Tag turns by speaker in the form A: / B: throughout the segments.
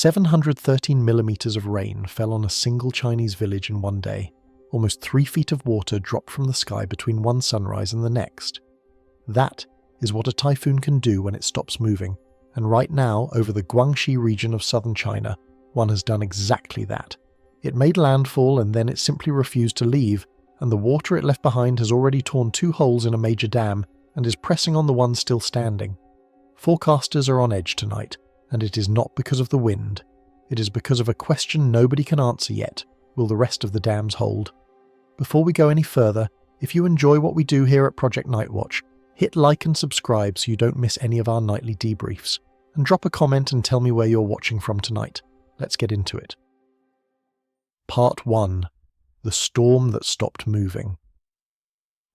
A: 713 millimeters of rain fell on a single Chinese village in one day. Almost 3 feet of water dropped from the sky between one sunrise and the next. That is what a typhoon can do when it stops moving, and right now, over the Guangxi region of southern China, one has done exactly that. It made landfall and then it simply refused to leave, and the water it left behind has already torn 2 holes in a major dam and is pressing on the one still standing. Forecasters are on edge tonight, and it is not because of the wind. It is because of a question nobody can answer yet: will the rest of the dams hold? Before we go any further, if you enjoy what we do here at Project Nightwatch, hit like and subscribe so you don't miss any of our nightly debriefs, and drop a comment and tell me where you're watching from tonight. Let's get into it. Part 1. The Storm That Stopped Moving.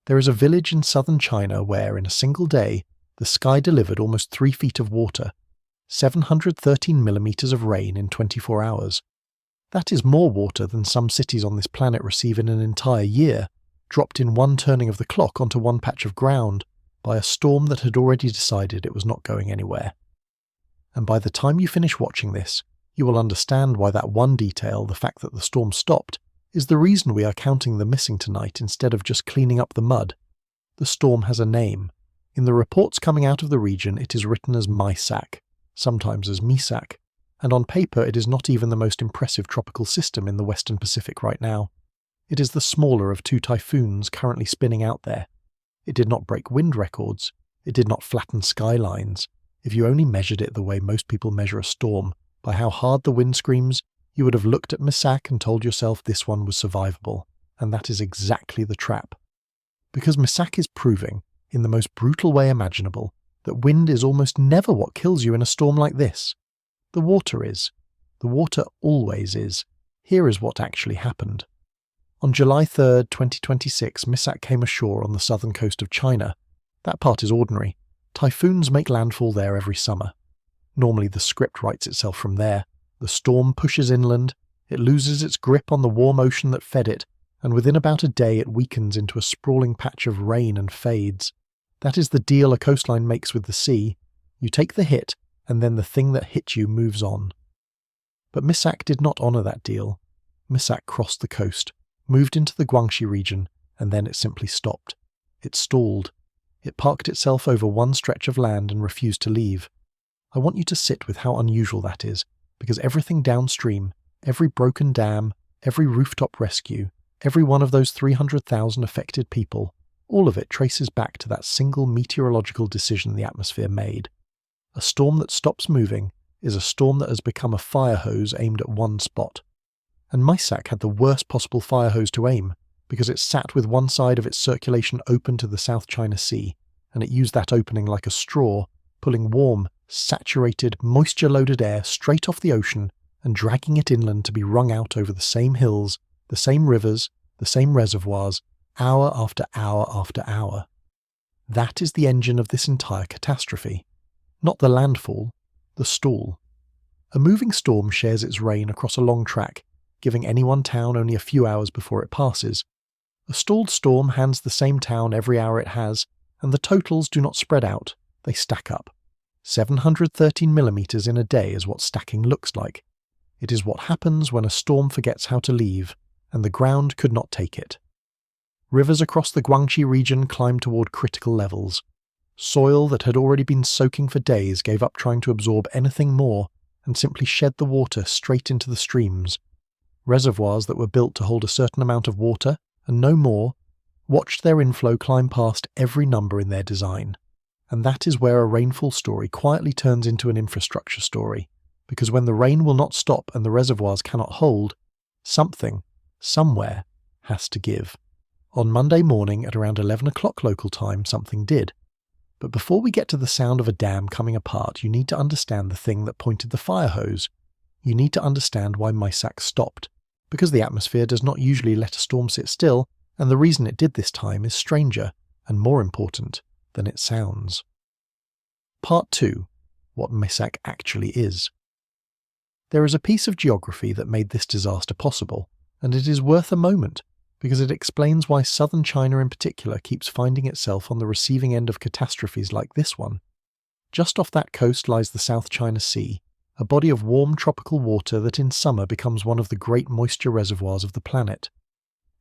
A: There is a village in southern China where, in a single day, the sky delivered almost 3 feet of water, 713 millimeters of rain in 24 hours. That is more water than some cities on this planet receive in an entire year, dropped in one turning of the clock onto one patch of ground by a storm that had already decided it was not going anywhere. And by the time you finish watching this, you will understand why that one detail, the fact that the storm stopped, is the reason we are counting the missing tonight instead of just cleaning up the mud. The storm has a name. In the reports coming out of the region, it is written as Mysak, sometimes as Mysak, and on paper it is not even the most impressive tropical system in the Western Pacific right now. It is the smaller of 2 typhoons currently spinning out there. It did not break wind records. It did not flatten skylines. If you only measured it the way most people measure a storm, by how hard the wind screams, you would have looked at Mysak and told yourself this one was survivable, and that is exactly the trap. Because Mysak is proving, in the most brutal way imaginable, that wind is almost never what kills you in a storm like this. The water is. The water always is. Here is what actually happened. On July 3rd, 2026, Mysak came ashore on the southern coast of China. That part is ordinary. Typhoons make landfall there every summer. Normally the script writes itself from there. The storm pushes inland, it loses its grip on the warm ocean that fed it, and within about a day it weakens into a sprawling patch of rain and fades. That is the deal a coastline makes with the sea. You take the hit, and then the thing that hit you moves on. But Mysak did not honour that deal. Mysak crossed the coast, moved into the Guangxi region, and then it simply stopped. It stalled. It parked itself over one stretch of land and refused to leave. I want you to sit with how unusual that is, because everything downstream, every broken dam, every rooftop rescue, every one of those 300,000 affected people, all of it traces back to that single meteorological decision the atmosphere made. A storm that stops moving is a storm that has become a fire hose aimed at one spot. And Mysak had the worst possible fire hose to aim, because it sat with one side of its circulation open to the South China Sea, and it used that opening like a straw, pulling warm, saturated, moisture-loaded air straight off the ocean and dragging it inland to be wrung out over the same hills, the same rivers, the same reservoirs, hour after hour after hour. That is the engine of this entire catastrophe. Not the landfall, the stall. A moving storm shares its rain across a long track, giving any one town only a few hours before it passes. A stalled storm hands the same town every hour it has, and the totals do not spread out, they stack up. 713 millimeters in a day is what stacking looks like. It is what happens when a storm forgets how to leave, and the ground could not take it. Rivers across the Guangxi region climbed toward critical levels. Soil that had already been soaking for days gave up trying to absorb anything more and simply shed the water straight into the streams. Reservoirs that were built to hold a certain amount of water, and no more, watched their inflow climb past every number in their design. And that is where a rainfall story quietly turns into an infrastructure story, because when the rain will not stop and the reservoirs cannot hold, something, somewhere, has to give. On Monday morning at around 11 o'clock local time, something did. But before we get to the sound of a dam coming apart, you need to understand the thing that pointed the fire hose. You need to understand why Mysak stopped, because the atmosphere does not usually let a storm sit still, and the reason it did this time is stranger, and more important, than it sounds. Part 2. What Mysak actually is. There is a piece of geography that made this disaster possible, and it is worth a moment, because it explains why southern China in particular keeps finding itself on the receiving end of catastrophes like this one. Just off that coast lies the South China Sea, a body of warm tropical water that in summer becomes one of the great moisture reservoirs of the planet.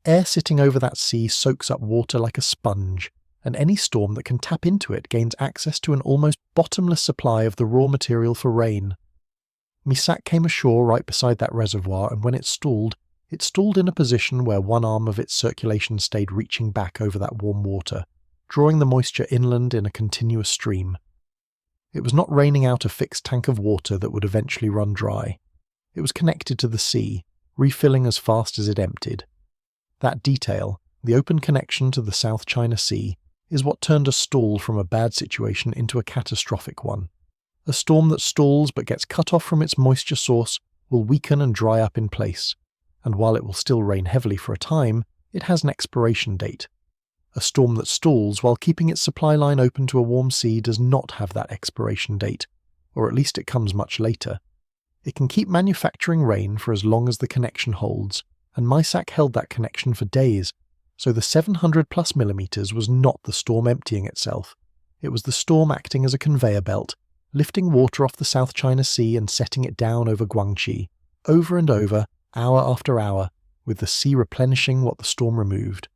A: Air sitting over that sea soaks up water like a sponge, and any storm that can tap into it gains access to an almost bottomless supply of the raw material for rain. Mysak came ashore right beside that reservoir, and when it stalled in a position where one arm of its circulation stayed reaching back over that warm water, drawing the moisture inland in a continuous stream. It was not raining out a fixed tank of water that would eventually run dry. It was connected to the sea, refilling as fast as it emptied. That detail, the open connection to the South China Sea, is what turned a stall from a bad situation into a catastrophic one. A storm that stalls but gets cut off from its moisture source will weaken and dry up in place, and while it will still rain heavily for a time, it has an expiration date. A storm that stalls while keeping its supply line open to a warm sea does not have that expiration date, or at least it comes much later. It can keep manufacturing rain for as long as the connection holds, and Mysak held that connection for days, so the 700 plus millimeters was not the storm emptying itself. It was the storm acting as a conveyor belt, lifting water off the South China Sea and setting it down over Guangxi, over and over, hour after hour, with the sea replenishing what the storm removed.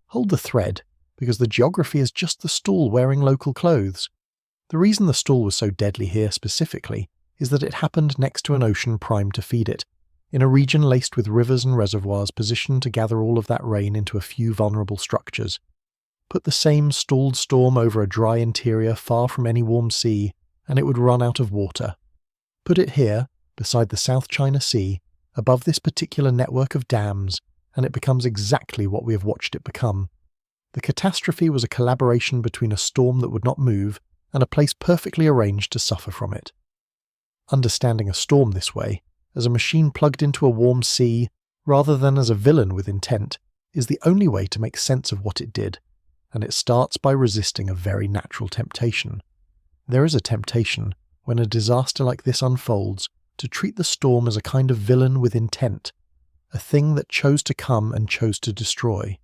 A: Hold the thread, because the geography is just the stall wearing local clothes. The reason the stall was so deadly here specifically is that it happened next to an ocean primed to feed it, in a region laced with rivers and reservoirs positioned to gather all of that rain into a few vulnerable structures. Put the same stalled storm over a dry interior far from any warm sea, and it would run out of water. Put it here, beside the South China Sea, above this particular network of dams, and it becomes exactly what we have watched it become. The catastrophe was a collaboration between a storm that would not move and a place perfectly arranged to suffer from it. Understanding a storm this way, as a machine plugged into a warm sea, rather than as a villain with intent, is the only way to make sense of what it did, and it starts by resisting a very natural temptation. There is a temptation, when a disaster like this unfolds, to treat the storm as a kind of villain with intent, a thing that chose to come and chose to destroy.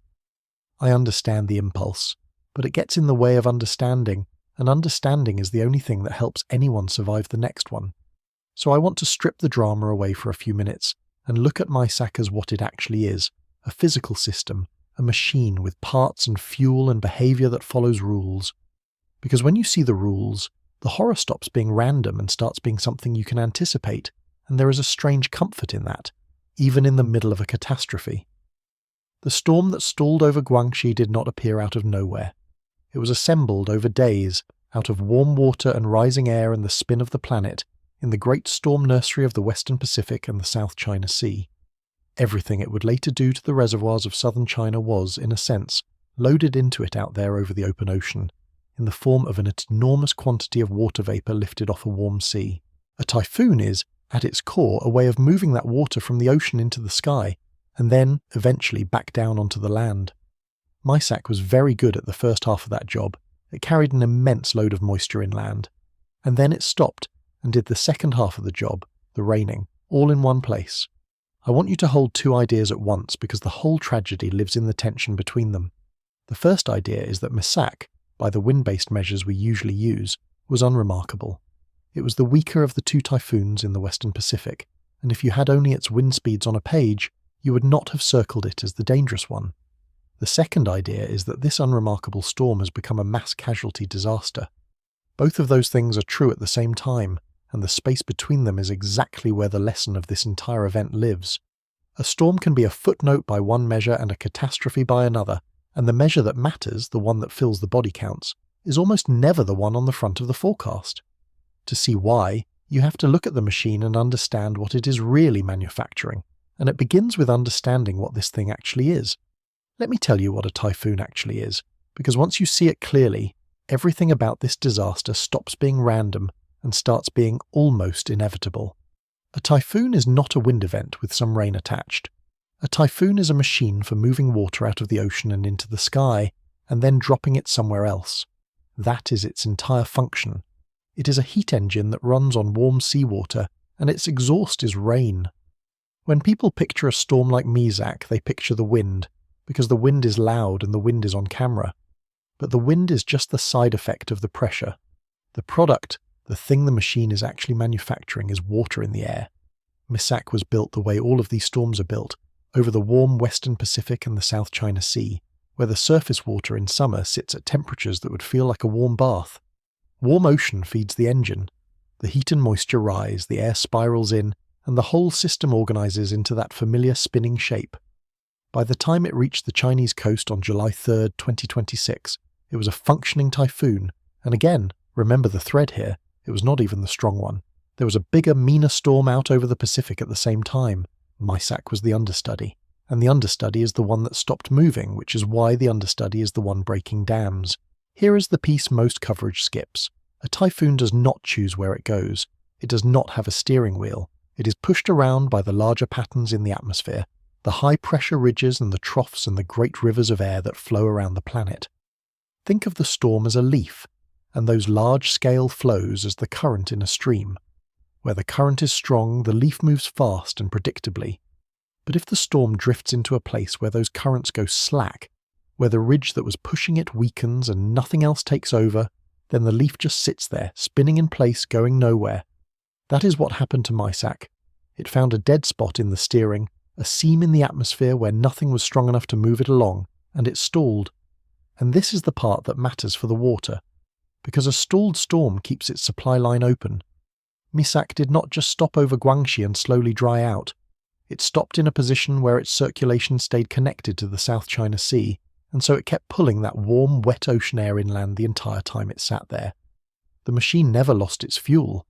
A: I understand the impulse, but it gets in the way of understanding, and understanding is the only thing that helps anyone survive the next one. So I want to strip the drama away for a few minutes and look at Mysak as what it actually is, a physical system, a machine with parts and fuel and behavior that follows rules. Because when you see the rules, the horror stops being random and starts being something you can anticipate, and there is a strange comfort in that, even in the middle of a catastrophe. The storm that stalled over Guangxi did not appear out of nowhere. It was assembled over days, out of warm water and rising air and the spin of the planet, in the great storm nursery of the Western Pacific and the South China Sea. Everything it would later do to the reservoirs of southern China was, in a sense, loaded into it out there over the open ocean, in the form of an enormous quantity of water vapour lifted off a warm sea. A typhoon is, at its core, a way of moving that water from the ocean into the sky, and then, eventually, back down onto the land. Mysak was very good at the first half of that job. It carried an immense load of moisture inland. And then it stopped, and did the second half of the job, the raining, all in one place. I want you to hold two ideas at once because the whole tragedy lives in the tension between them. The first idea is that Mysak, by the wind-based measures we usually use, was unremarkable. It was the weaker of the two typhoons in the Western Pacific, and if you had only its wind speeds on a page, you would not have circled it as the dangerous one. The second idea is that this unremarkable storm has become a mass casualty disaster. Both of those things are true at the same time, and the space between them is exactly where the lesson of this entire event lives. A storm can be a footnote by one measure and a catastrophe by another, and the measure that matters, the one that fills the body counts, is almost never the one on the front of the forecast. To see why, you have to look at the machine and understand what it is really manufacturing, and it begins with understanding what this thing actually is. Let me tell you what a typhoon actually is, because once you see it clearly, everything about this disaster stops being random and starts being almost inevitable. A typhoon is not a wind event with some rain attached. A typhoon is a machine for moving water out of the ocean and into the sky, and then dropping it somewhere else. That is its entire function. It is a heat engine that runs on warm seawater, and its exhaust is rain. When people picture a storm like Mysak, they picture the wind, because the wind is loud and the wind is on camera. But the wind is just the side effect of the pressure. The product, The thing the machine is actually manufacturing is water in the air. Mysak was built the way all of these storms are built, over the warm western Pacific and the South China Sea, where the surface water in summer sits at temperatures that would feel like a warm bath. Warm ocean feeds the engine. The heat and moisture rise, the air spirals in, and the whole system organizes into that familiar spinning shape. By the time it reached the Chinese coast on July 3, 2026, it was a functioning typhoon, and again, remember the thread here, it was not even the strong one. There was a bigger, meaner storm out over the Pacific at the same time. Mysak was the understudy, and the understudy is the one that stopped moving, which is why the understudy is the one breaking dams. Here is the piece most coverage skips. A typhoon does not choose where it goes. It does not have a steering wheel. It is pushed around by the larger patterns in the atmosphere, the high-pressure ridges and the troughs and the great rivers of air that flow around the planet. Think of the storm as a leaf, and those large-scale flows as the current in a stream. Where the current is strong, the leaf moves fast and predictably. But if the storm drifts into a place where those currents go slack, where the ridge that was pushing it weakens and nothing else takes over, then the leaf just sits there, spinning in place, going nowhere. That is what happened to Mysak. It found a dead spot in the steering, a seam in the atmosphere where nothing was strong enough to move it along, and it stalled. And this is the part that matters for the water, because a stalled storm keeps its supply line open. Mysak did not just stop over Guangxi and slowly dry out. It stopped in a position where its circulation stayed connected to the South China Sea, and so it kept pulling that warm, wet ocean air inland the entire time it sat there. The machine never lost its fuel.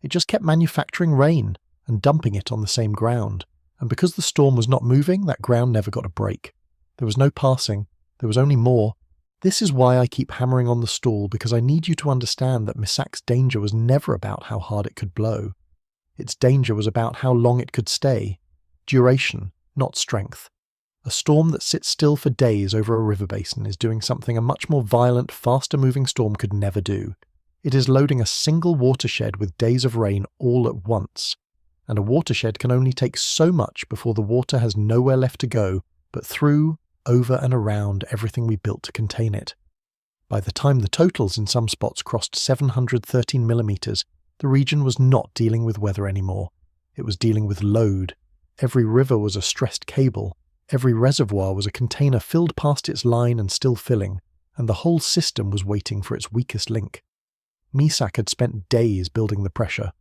A: It just kept manufacturing rain and dumping it on the same ground, and because the storm was not moving, that ground never got a break. There was no passing, there was only more. This is why I keep hammering on the stall, because I need you to understand that Mysak's danger was never about how hard it could blow. Its danger was about how long it could stay. Duration, not strength. A storm that sits still for days over a river basin is doing something a much more violent, faster-moving storm could never do. It is loading a single watershed with days of rain all at once. And a watershed can only take so much before the water has nowhere left to go but through, over and around everything we built to contain it. By the time the totals in some spots crossed 713 millimeters, the region was not dealing with weather anymore. It was dealing with load. Every river was a stressed cable. Every reservoir was a container filled past its line and still filling, and the whole system was waiting for its weakest link. Mysak had spent days building the pressure.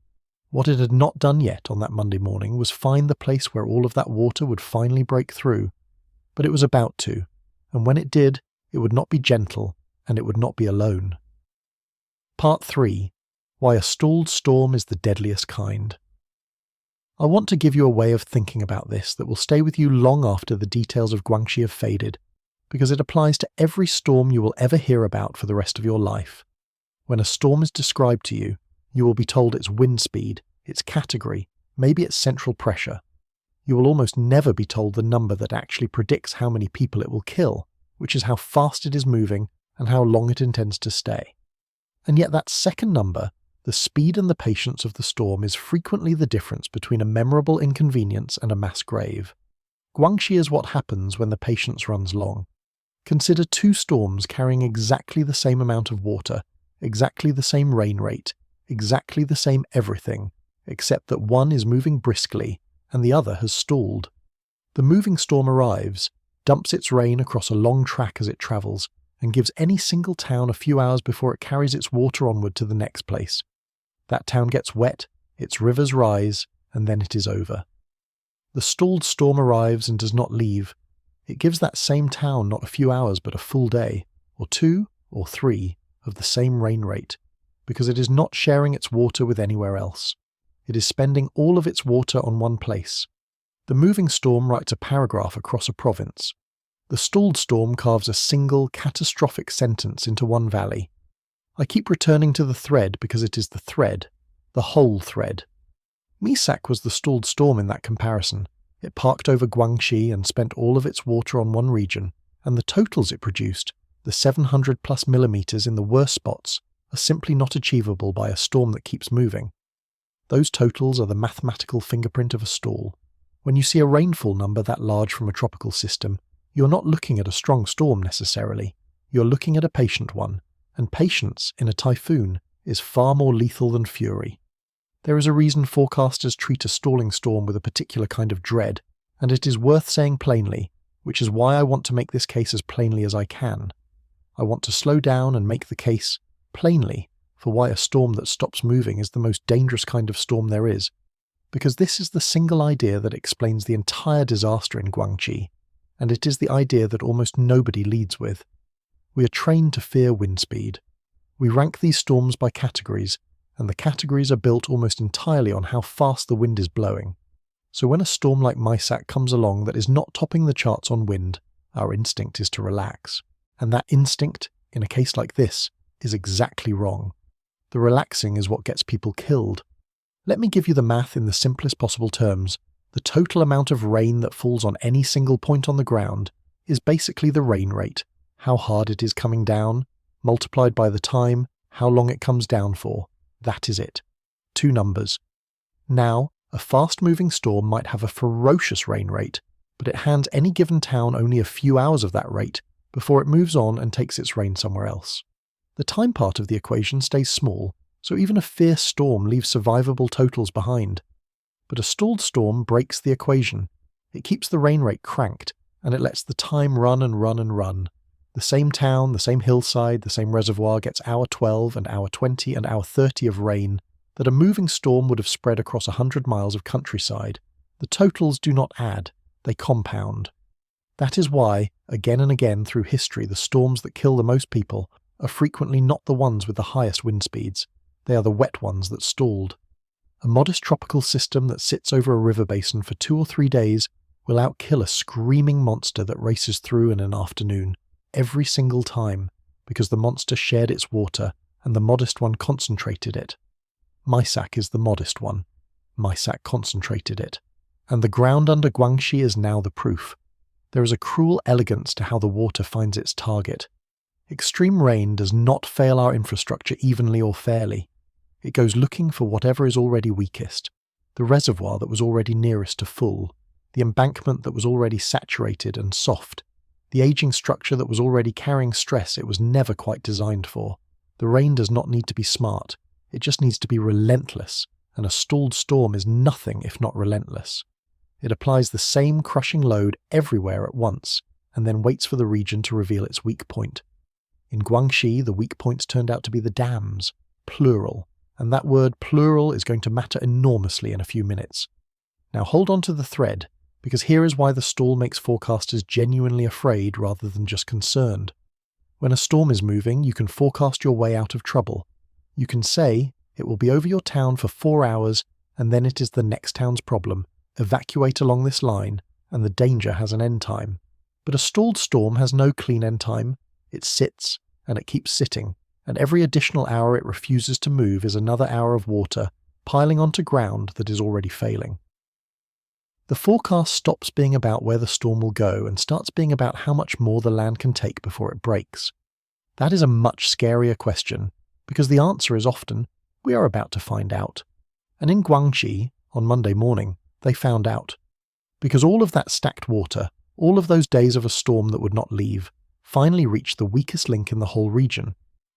A: What it had not done yet on that Monday morning was find the place where all of that water would finally break through. But it was about to, and when it did, it would not be gentle, and it would not be alone. Part 3. Why a stalled storm is the deadliest kind. I want to give you a way of thinking about this that will stay with you long after the details of Guangxi have faded, because it applies to every storm you will ever hear about for the rest of your life. When a storm is described to you, you will be told its wind speed, its category, maybe its central pressure. You will almost never be told the number that actually predicts how many people it will kill, which is how fast it is moving and how long it intends to stay. And yet that second number, the speed and the patience of the storm, is frequently the difference between a memorable inconvenience and a mass grave. Guangxi is what happens when the patience runs long. Consider two storms carrying exactly the same amount of water, exactly the same rain rate, exactly the same everything, except that one is moving briskly and the other has stalled. The moving storm arrives, dumps its rain across a long track as it travels, and gives any single town a few hours before it carries its water onward to the next place. That town gets wet, its rivers rise, and then it is over. The stalled storm arrives and does not leave. It gives that same town not a few hours but a full day, or 2 or 3, of the same rain rate, because it is not sharing its water with anywhere else. It is spending all of its water on one place. The moving storm writes a paragraph across a province. The stalled storm carves a single, catastrophic sentence into one valley. I keep returning to the thread because it is the thread, the whole thread. Mysak was the stalled storm in that comparison. It parked over Guangxi and spent all of its water on one region, and the totals it produced, the 700 plus millimeters in the worst spots, are simply not achievable by a storm that keeps moving. Those totals are the mathematical fingerprint of a stall. When you see a rainfall number that large from a tropical system, you're not looking at a strong storm necessarily. You're looking at a patient one, and patience in a typhoon is far more lethal than fury. There is a reason forecasters treat a stalling storm with a particular kind of dread, and it is worth saying plainly, which is why I want to make this case as plainly as I can. I want to slow down and make the case, plainly, for why a storm that stops moving is the most dangerous kind of storm there is, because this is the single idea that explains the entire disaster in Guangxi, and it is the idea that almost nobody leads with. We are trained to fear wind speed. We rank these storms by categories, and the categories are built almost entirely on how fast the wind is blowing. So when a storm like Mysak comes along that is not topping the charts on wind, our instinct is to relax. And that instinct, in a case like this, is exactly wrong. The relaxing is what gets people killed. Let me give you the math in the simplest possible terms. The total amount of rain that falls on any single point on the ground is basically the rain rate, how hard it is coming down, multiplied by the time, how long it comes down for. That is it. 2 numbers. Now, a fast-moving storm might have a ferocious rain rate, but it hands any given town only a few hours of that rate before it moves on and takes its rain somewhere else. The time part of the equation stays small, so even a fierce storm leaves survivable totals behind. But a stalled storm breaks the equation. It keeps the rain rate cranked, and it lets the time run and run and run. The same town, the same hillside, the same reservoir gets hour 12 and hour 20 and hour 30 of rain that a moving storm would have spread across 100 miles of countryside. The totals do not add, they compound. That is why, again and again through history, the storms that kill the most people are frequently not the ones with the highest wind speeds. They are the wet ones that stalled. A modest tropical system that sits over a river basin for 2 or 3 days will outkill a screaming monster that races through in an afternoon, every single time, because the monster shared its water and the modest one concentrated it. Mysak is the modest one. Mysak concentrated it. And the ground under Guangxi is now the proof. There is a cruel elegance to how the water finds its target. Extreme rain does not fail our infrastructure evenly or fairly. It goes looking for whatever is already weakest, the reservoir that was already nearest to full, the embankment that was already saturated and soft, the aging structure that was already carrying stress it was never quite designed for. The rain does not need to be smart, it just needs to be relentless, and a stalled storm is nothing if not relentless. It applies the same crushing load everywhere at once, and then waits for the region to reveal its weak point. In Guangxi, the weak points turned out to be the dams, plural, and that word plural is going to matter enormously in a few minutes. Now hold on to the thread, because here is why the stall makes forecasters genuinely afraid rather than just concerned. When a storm is moving, you can forecast your way out of trouble. You can say, it will be over your town for 4 hours, and then it is the next town's problem. Evacuate along this line, and the danger has an end time. But a stalled storm has no clean end time. It sits, and it keeps sitting, and every additional hour it refuses to move is another hour of water piling onto ground that is already failing. The forecast stops being about where the storm will go and starts being about how much more the land can take before it breaks. That is a much scarier question, because the answer is often, we are about to find out. And in Guangxi, on Monday morning, they found out. Because all of that stacked water, all of those days of a storm that would not leave, finally reached the weakest link in the whole region.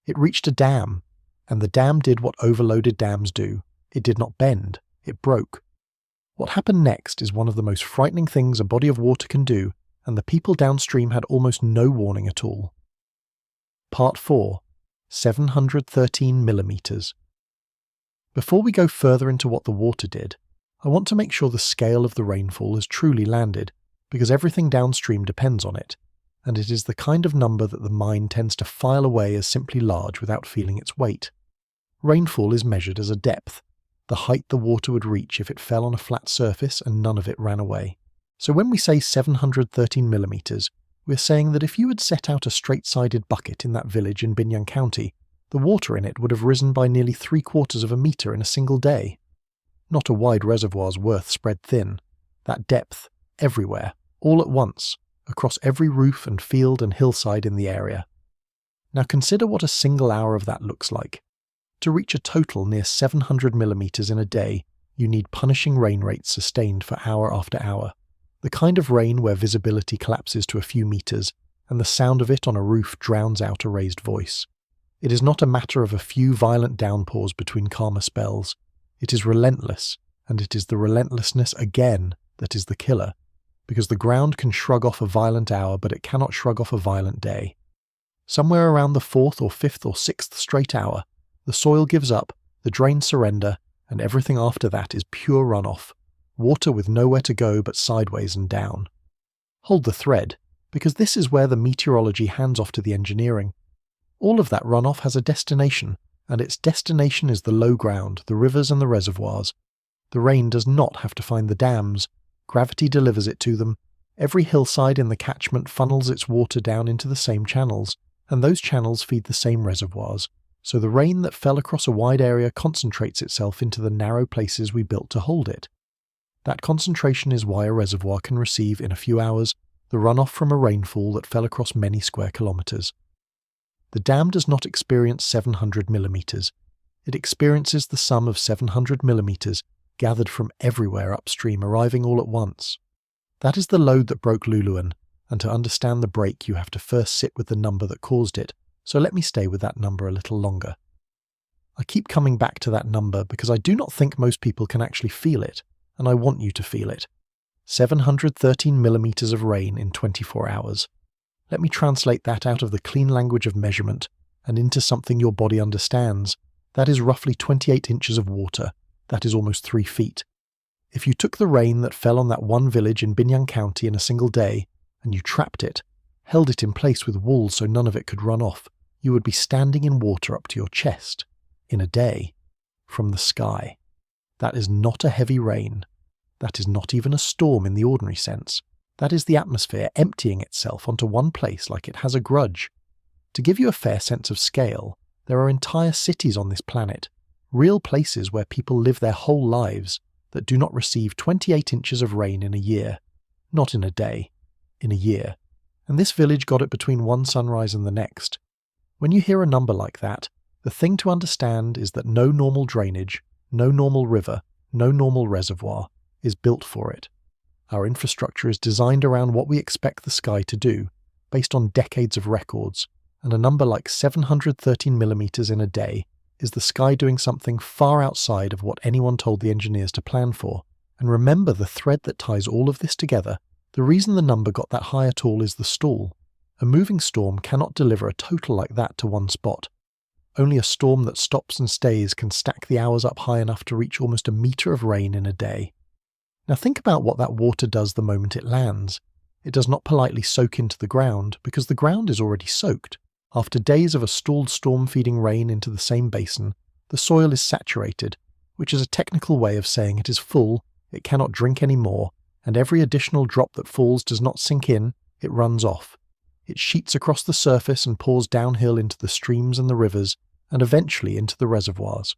A: It reached a dam, and the dam did what overloaded dams do. It did not bend, it broke. What happened next is one of the most frightening things a body of water can do, and the people downstream had almost no warning at all. Part 4. 713 millimeters. Before we go further into what the water did, I want to make sure the scale of the rainfall has truly landed, because everything downstream depends on it, and it is the kind of number that the mind tends to file away as simply large without feeling its weight. Rainfall is measured as a depth, the height the water would reach if it fell on a flat surface and none of it ran away. So when we say 713 millimeters, we're saying that if you had set out a straight-sided bucket in that village in Binyang County, the water in it would have risen by nearly 3/4 of a meter in a single day. Not a wide reservoir's worth spread thin. That depth, everywhere, all at once, across every roof and field and hillside in the area. Now consider what a single hour of that looks like. To reach a total near 700 millimeters in a day, you need punishing rain rates sustained for hour after hour. The kind of rain where visibility collapses to a few meters, and the sound of it on a roof drowns out a raised voice. It is not a matter of a few violent downpours between calmer spells. It is relentless, and it is the relentlessness again that is the killer, because the ground can shrug off a violent hour, but it cannot shrug off a violent day. Somewhere around the 4th or 5th or 6th straight hour, the soil gives up, the drains surrender, and everything after that is pure runoff, water with nowhere to go but sideways and down. Hold the thread, because this is where the meteorology hands off to the engineering. All of that runoff has a destination, and its destination is the low ground, the rivers and the reservoirs. The rain does not have to find the dams. Gravity delivers it to them. Every hillside in the catchment funnels its water down into the same channels, and those channels feed the same reservoirs. So the rain that fell across a wide area concentrates itself into the narrow places we built to hold it. That concentration is why a reservoir can receive, in a few hours, the runoff from a rainfall that fell across many square kilometres. The dam does not experience 700 millimetres. It experiences the sum of 700 millimetres gathered from everywhere upstream, arriving all at once. That is the load that broke Luluan, and to understand the break you have to first sit with the number that caused it, so let me stay with that number a little longer. I keep coming back to that number because I do not think most people can actually feel it, and I want you to feel it. 713 millimetres of rain in 24 hours. Let me translate that out of the clean language of measurement and into something your body understands. That is roughly 28 inches of water. That is almost 3 feet. If you took the rain that fell on that one village in Binyang County in a single day, and you trapped it, held it in place with wool so none of it could run off, you would be standing in water up to your chest, in a day, from the sky. That is not a heavy rain. That is not even a storm in the ordinary sense. That is the atmosphere emptying itself onto one place like it has a grudge. To give you a fair sense of scale, there are entire cities on this planet, real places where people live their whole lives, that do not receive 28 inches of rain in a year. Not in a day, in a year. And this village got it between one sunrise and the next. When you hear a number like that, the thing to understand is that no normal drainage, no normal river, no normal reservoir is built for it. Our infrastructure is designed around what we expect the sky to do, based on decades of records, and a number like 713 millimetres in a day is the sky doing something far outside of what anyone told the engineers to plan for. And remember the thread that ties all of this together. The reason the number got that high at all is the stall. A moving storm cannot deliver a total like that to one spot. Only a storm that stops and stays can stack the hours up high enough to reach almost a metre of rain in a day. Now think about what that water does the moment it lands. It does not politely soak into the ground, because the ground is already soaked. After days of a stalled storm feeding rain into the same basin, the soil is saturated, which is a technical way of saying it is full, it cannot drink any more, and every additional drop that falls does not sink in, it runs off. It sheets across the surface and pours downhill into the streams and the rivers, and eventually into the reservoirs.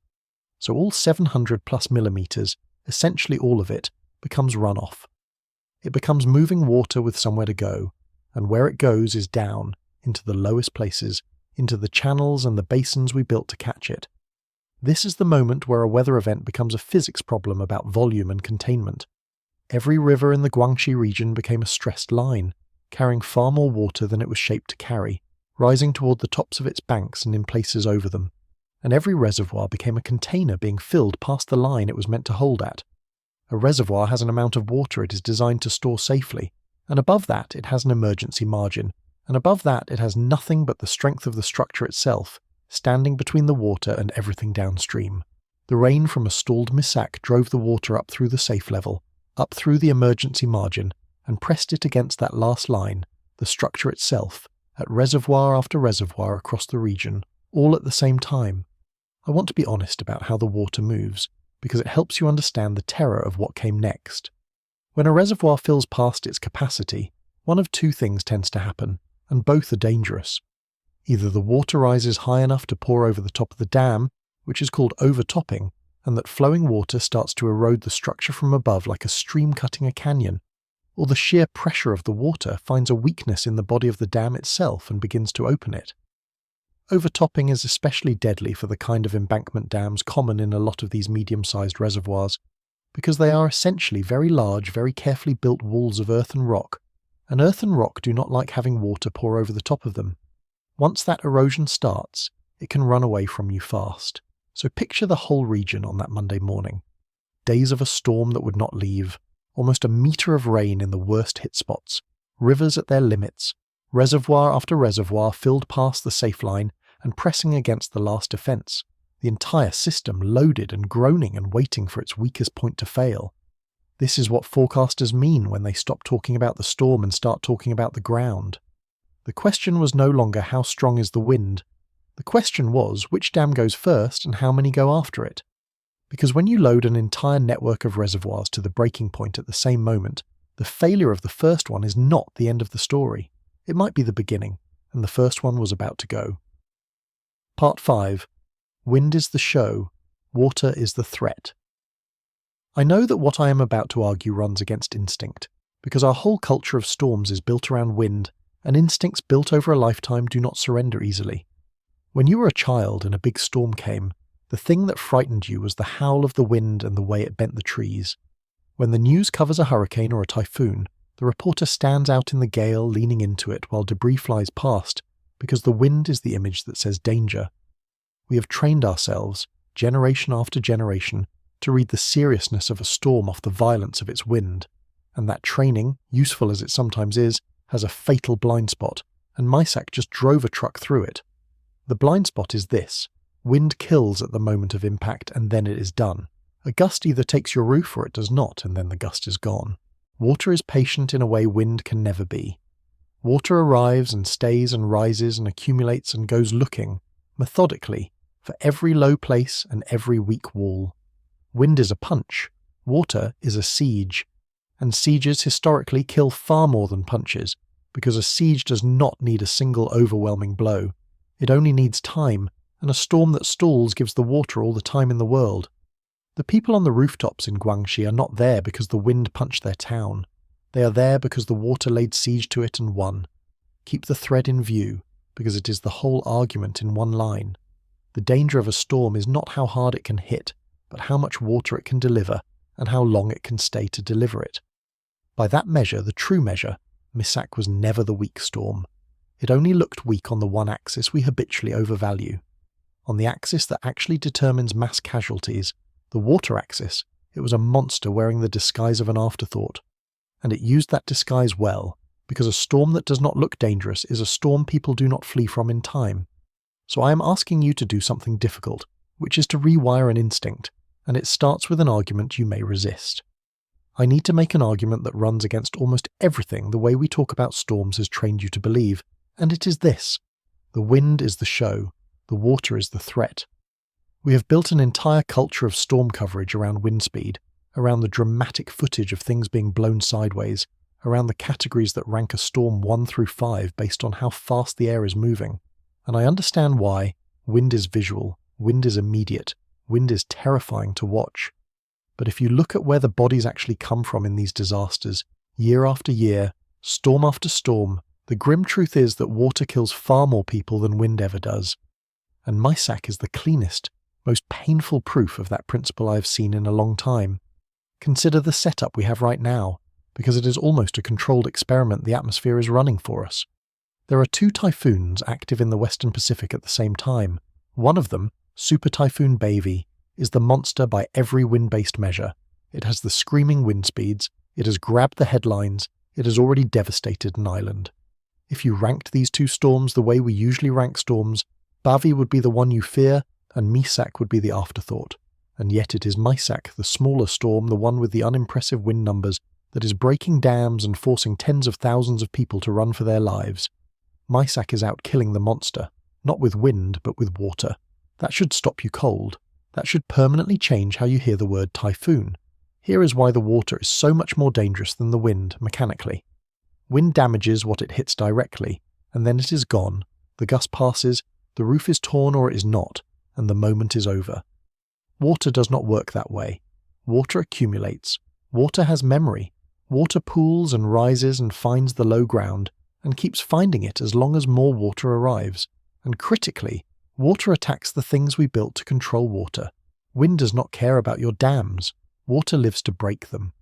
A: So all 700 plus millimetres, essentially all of it, becomes runoff. It becomes moving water with somewhere to go, and where it goes is down, into the lowest places, into the channels and the basins we built to catch it. This is the moment where a weather event becomes a physics problem about volume and containment. Every river in the Guangxi region became a stressed line, carrying far more water than it was shaped to carry, rising toward the tops of its banks and in places over them. And every reservoir became a container being filled past the line it was meant to hold at. A reservoir has an amount of water it is designed to store safely, and above that it has an emergency margin, and above that it has nothing but the strength of the structure itself, standing between the water and everything downstream. The rain from a stalled Mysak drove the water up through the safe level, up through the emergency margin, and pressed it against that last line, the structure itself, at reservoir after reservoir across the region, all at the same time. I want to be honest about how the water moves, because it helps you understand the terror of what came next. When a reservoir fills past its capacity, one of two things tends to happen, and both are dangerous. Either the water rises high enough to pour over the top of the dam, which is called overtopping, and that flowing water starts to erode the structure from above like a stream cutting a canyon, or the sheer pressure of the water finds a weakness in the body of the dam itself and begins to open it. Overtopping is especially deadly for the kind of embankment dams common in a lot of these medium-sized reservoirs, because they are essentially very large, very carefully built walls of earth and rock, and earth and rock do not like having water pour over the top of them. Once that erosion starts, it can run away from you fast. So picture the whole region on that Monday morning. Days of a storm that would not leave, almost a metre of rain in the worst hit spots, rivers at their limits, reservoir after reservoir filled past the safe line and pressing against the last defence, the entire system loaded and groaning and waiting for its weakest point to fail. This is what forecasters mean when they stop talking about the storm and start talking about the ground. The question was no longer how strong is the wind. The question was which dam goes first and how many go after it. Because when you load an entire network of reservoirs to the breaking point at the same moment, the failure of the first one is not the end of the story. It might be the beginning, and the first one was about to go. Part 5. Wind is the show, water is the threat. I know that what I am about to argue runs against instinct, because our whole culture of storms is built around wind, and instincts built over a lifetime do not surrender easily. When you were a child and a big storm came, the thing that frightened you was the howl of the wind and the way it bent the trees. When the news covers a hurricane or a typhoon, the reporter stands out in the gale leaning into it while debris flies past, because the wind is the image that says danger. We have trained ourselves, generation after generation, to read the seriousness of a storm off the violence of its wind, and that training, useful as it sometimes is, has a fatal blind spot, and Mysak just drove a truck through it. The blind spot is this: wind kills at the moment of impact and then it is done. A gust either takes your roof or it does not, and then the gust is gone. Water is patient in a way wind can never be. Water arrives and stays and rises and accumulates and goes looking, methodically, for every low place and every weak wall. Wind is a punch, water is a siege, and sieges historically kill far more than punches, because a siege does not need a single overwhelming blow. It only needs time, and a storm that stalls gives the water all the time in the world. The people on the rooftops in Guangxi are not there because the wind punched their town. They are there because the water laid siege to it and won. Keep the thread in view, because it is the whole argument in one line. The danger of a storm is not how hard it can hit, but how much water it can deliver, and how long it can stay to deliver it. By that measure, the true measure, Mysak was never the weak storm. It only looked weak on the one axis we habitually overvalue. On the axis that actually determines mass casualties, the water axis, it was a monster wearing the disguise of an afterthought. And it used that disguise well, because a storm that does not look dangerous is a storm people do not flee from in time. So I am asking you to do something difficult, which is to rewire an instinct, and it starts with an argument you may resist. I need to make an argument that runs against almost everything the way we talk about storms has trained you to believe, and it is this: the wind is the show, the water is the threat. We have built an entire culture of storm coverage around wind speed, around the dramatic footage of things being blown sideways, around the categories that rank a storm 1 through 5 based on how fast the air is moving. And I understand why. Wind is visual, wind is immediate, wind is terrifying to watch. But if you look at where the bodies actually come from in these disasters, year after year, storm after storm, the grim truth is that water kills far more people than wind ever does. And Mysak is the cleanest, most painful proof of that principle I have seen in a long time. Consider the setup we have right now, because it is almost a controlled experiment the atmosphere is running for us. There are 2 typhoons active in the Western Pacific at the same time. One of them, Super Typhoon Baby, is the monster by every wind-based measure. It has the screaming wind speeds, it has grabbed the headlines, it has already devastated an island. If you ranked these 2 storms the way we usually rank storms, Bavi would be the one you fear, and Mysak would be the afterthought. And yet it is Mysak, the smaller storm, the one with the unimpressive wind numbers, that is breaking dams and forcing tens of thousands of people to run for their lives. Mysak is out killing the monster, not with wind but with water. That should stop you cold. That should permanently change how you hear the word typhoon. Here is why the water is so much more dangerous than the wind mechanically. Wind damages what it hits directly, and then it is gone. The gust passes, the roof is torn or it is not, and the moment is over. Water does not work that way. Water accumulates. Water has memory. Water pools and rises and finds the low ground, and keeps finding it as long as more water arrives. And critically, water attacks the things we built to control water. Wind does not care about your dams. Water lives to break them.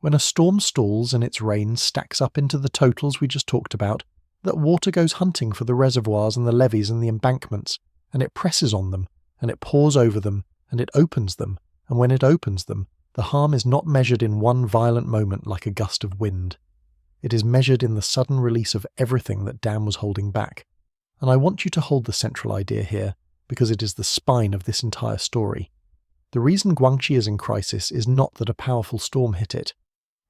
A: When a storm stalls and its rain stacks up into the totals we just talked about, that water goes hunting for the reservoirs and the levees and the embankments, and it presses on them, and it pours over them, and it opens them, and when it opens them, the harm is not measured in one violent moment like a gust of wind. It is measured in the sudden release of everything that dam was holding back. And I want you to hold the central idea here, because it is the spine of this entire story. The reason Guangxi is in crisis is not that a powerful storm hit it.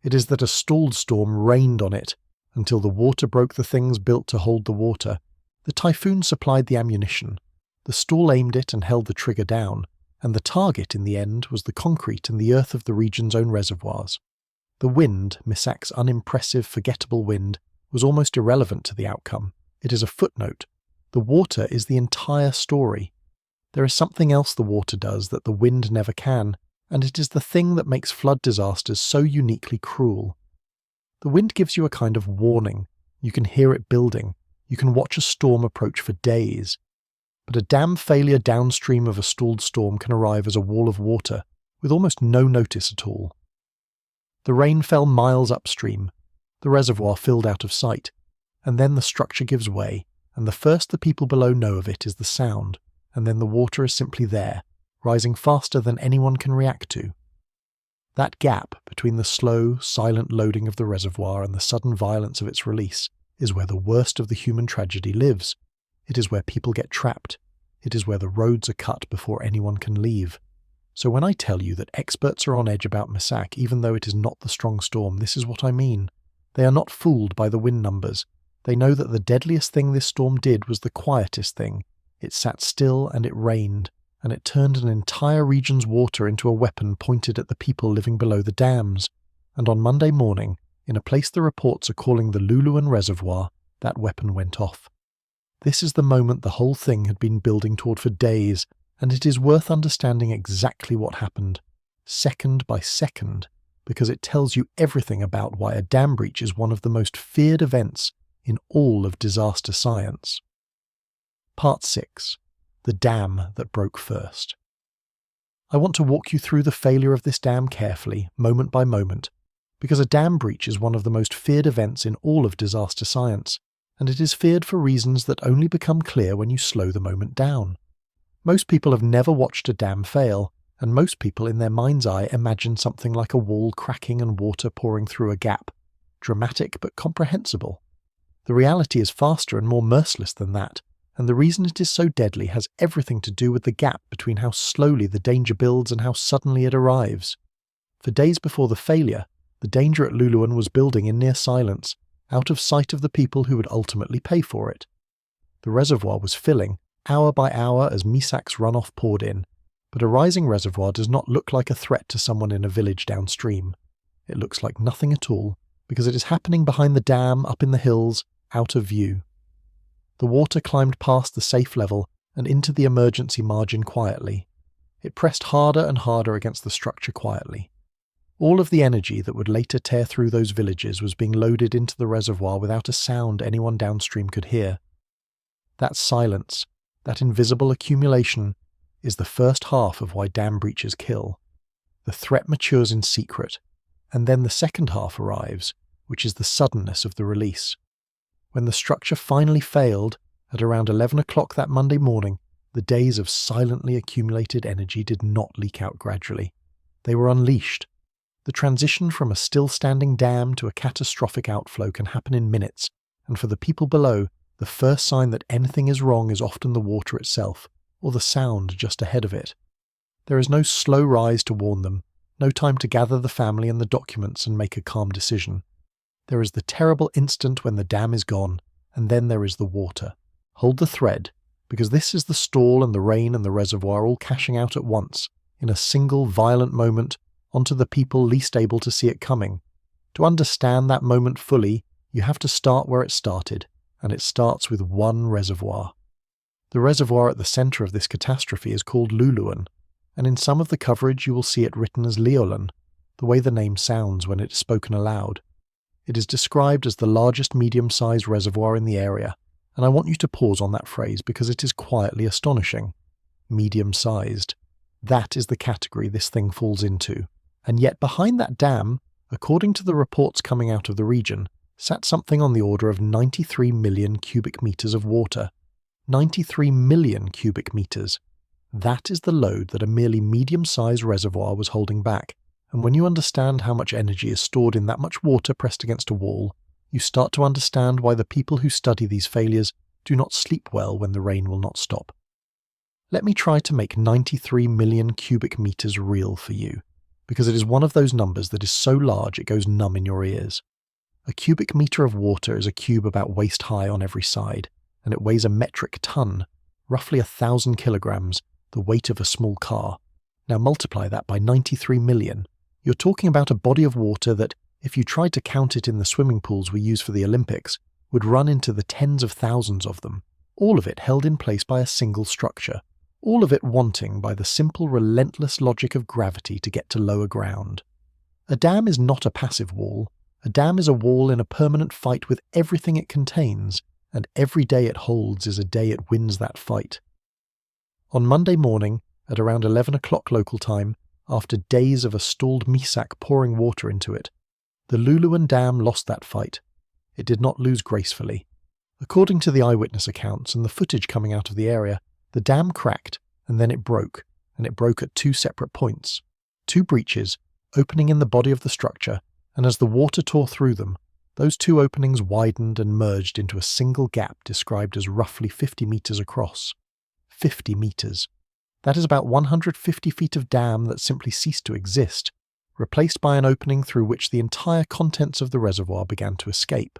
A: It is that a stalled storm rained on it until the water broke the things built to hold the water. The typhoon supplied the ammunition. The stall aimed it and held the trigger down, and the target in the end was the concrete and the earth of the region's own reservoirs. The wind, Mysak's unimpressive, forgettable wind, was almost irrelevant to the outcome. It is a footnote. The water is the entire story. There is something else the water does that the wind never can, and it is the thing that makes flood disasters so uniquely cruel. The wind gives you a kind of warning. You can hear it building. You can watch a storm approach for days. But a dam failure downstream of a stalled storm can arrive as a wall of water, with almost no notice at all. The rain fell miles upstream. The reservoir filled out of sight, and then the structure gives way, and the first the people below know of it is the sound, and then the water is simply there, rising faster than anyone can react to. That gap between the slow, silent loading of the reservoir and the sudden violence of its release is where the worst of the human tragedy lives. It is where people get trapped. It is where the roads are cut before anyone can leave. So when I tell you that experts are on edge about Mysak, even though it is not the strong storm, this is what I mean. They are not fooled by the wind numbers. They know that the deadliest thing this storm did was the quietest thing. It sat still and it rained, and it turned an entire region's water into a weapon pointed at the people living below the dams. And on Monday morning, in a place the reports are calling the Luluan reservoir, that weapon went off. This is the moment the whole thing had been building toward for days, and it is worth understanding exactly what happened, second by second, because it tells you everything about why a dam breach is one of the most feared events in all of disaster science. Part 6. The dam that broke first. I want to walk you through the failure of this dam carefully, moment by moment, because a dam breach is one of the most feared events in all of disaster science, and it is feared for reasons that only become clear when you slow the moment down. Most people have never watched a dam fail, and most people in their mind's eye imagine something like a wall cracking and water pouring through a gap. Dramatic but comprehensible. The reality is faster and more merciless than that, and the reason it is so deadly has everything to do with the gap between how slowly the danger builds and how suddenly it arrives. For days before the failure, the danger at Luluan was building in near silence, out of sight of the people who would ultimately pay for it. The reservoir was filling, hour by hour as Mysak's runoff poured in, but a rising reservoir does not look like a threat to someone in a village downstream. It looks like nothing at all, because it is happening behind the dam, up in the hills, out of view. The water climbed past the safe level and into the emergency margin quietly. It pressed harder and harder against the structure quietly. All of the energy that would later tear through those villages was being loaded into the reservoir without a sound anyone downstream could hear. That silence, that invisible accumulation, is the first half of why dam breaches kill. The threat matures in secret, and then the second half arrives, which is the suddenness of the release. When the structure finally failed, at around 11 o'clock that Monday morning, the days of silently accumulated energy did not leak out gradually. They were unleashed. The transition from a still-standing dam to a catastrophic outflow can happen in minutes, and for the people below, the first sign that anything is wrong is often the water itself, or the sound just ahead of it. There is no slow rise to warn them, no time to gather the family and the documents and make a calm decision. There is the terrible instant when the dam is gone, and then there is the water. Hold the thread, because this is the stall and the rain and the reservoir all cashing out at once, in a single violent moment, onto the people least able to see it coming. To understand that moment fully, you have to start where it started, and it starts with one reservoir. The reservoir at the centre of this catastrophe is called Luluan, and in some of the coverage you will see it written as Luluan, the way the name sounds when it is spoken aloud. It is described as the largest medium-sized reservoir in the area, and I want you to pause on that phrase because it is quietly astonishing. Medium-sized. That is the category this thing falls into. And yet behind that dam, according to the reports coming out of the region, sat something on the order of 93 million cubic meters of water. 93 million cubic meters. That is the load that a merely medium-sized reservoir was holding back, and when you understand how much energy is stored in that much water pressed against a wall, you start to understand why the people who study these failures do not sleep well when the rain will not stop. Let me try to make 93 million cubic meters real for you, because it is one of those numbers that is so large it goes numb in your ears. A cubic meter of water is a cube about waist high on every side, and it weighs a metric ton, roughly 1,000 kilograms, the weight of a small car. Now multiply that by 93 million. You're talking about a body of water that, if you tried to count it in the swimming pools we use for the Olympics, would run into the tens of thousands of them, all of it held in place by a single structure, all of it wanting by the simple, relentless logic of gravity to get to lower ground. A dam is not a passive wall. A dam is a wall in a permanent fight with everything it contains, and every day it holds is a day it wins that fight. On Monday morning, at around 11 o'clock local time, after days of a stalled Mysak pouring water into it, the Luluan Dam lost that fight. It did not lose gracefully. According to the eyewitness accounts and the footage coming out of the area, the dam cracked, and then it broke at two separate points. Two breaches, opening in the body of the structure, and as the water tore through them, those two openings widened and merged into a single gap described as roughly 50 meters across. 50 meters. That is about 150 feet of dam that simply ceased to exist, replaced by an opening through which the entire contents of the reservoir began to escape.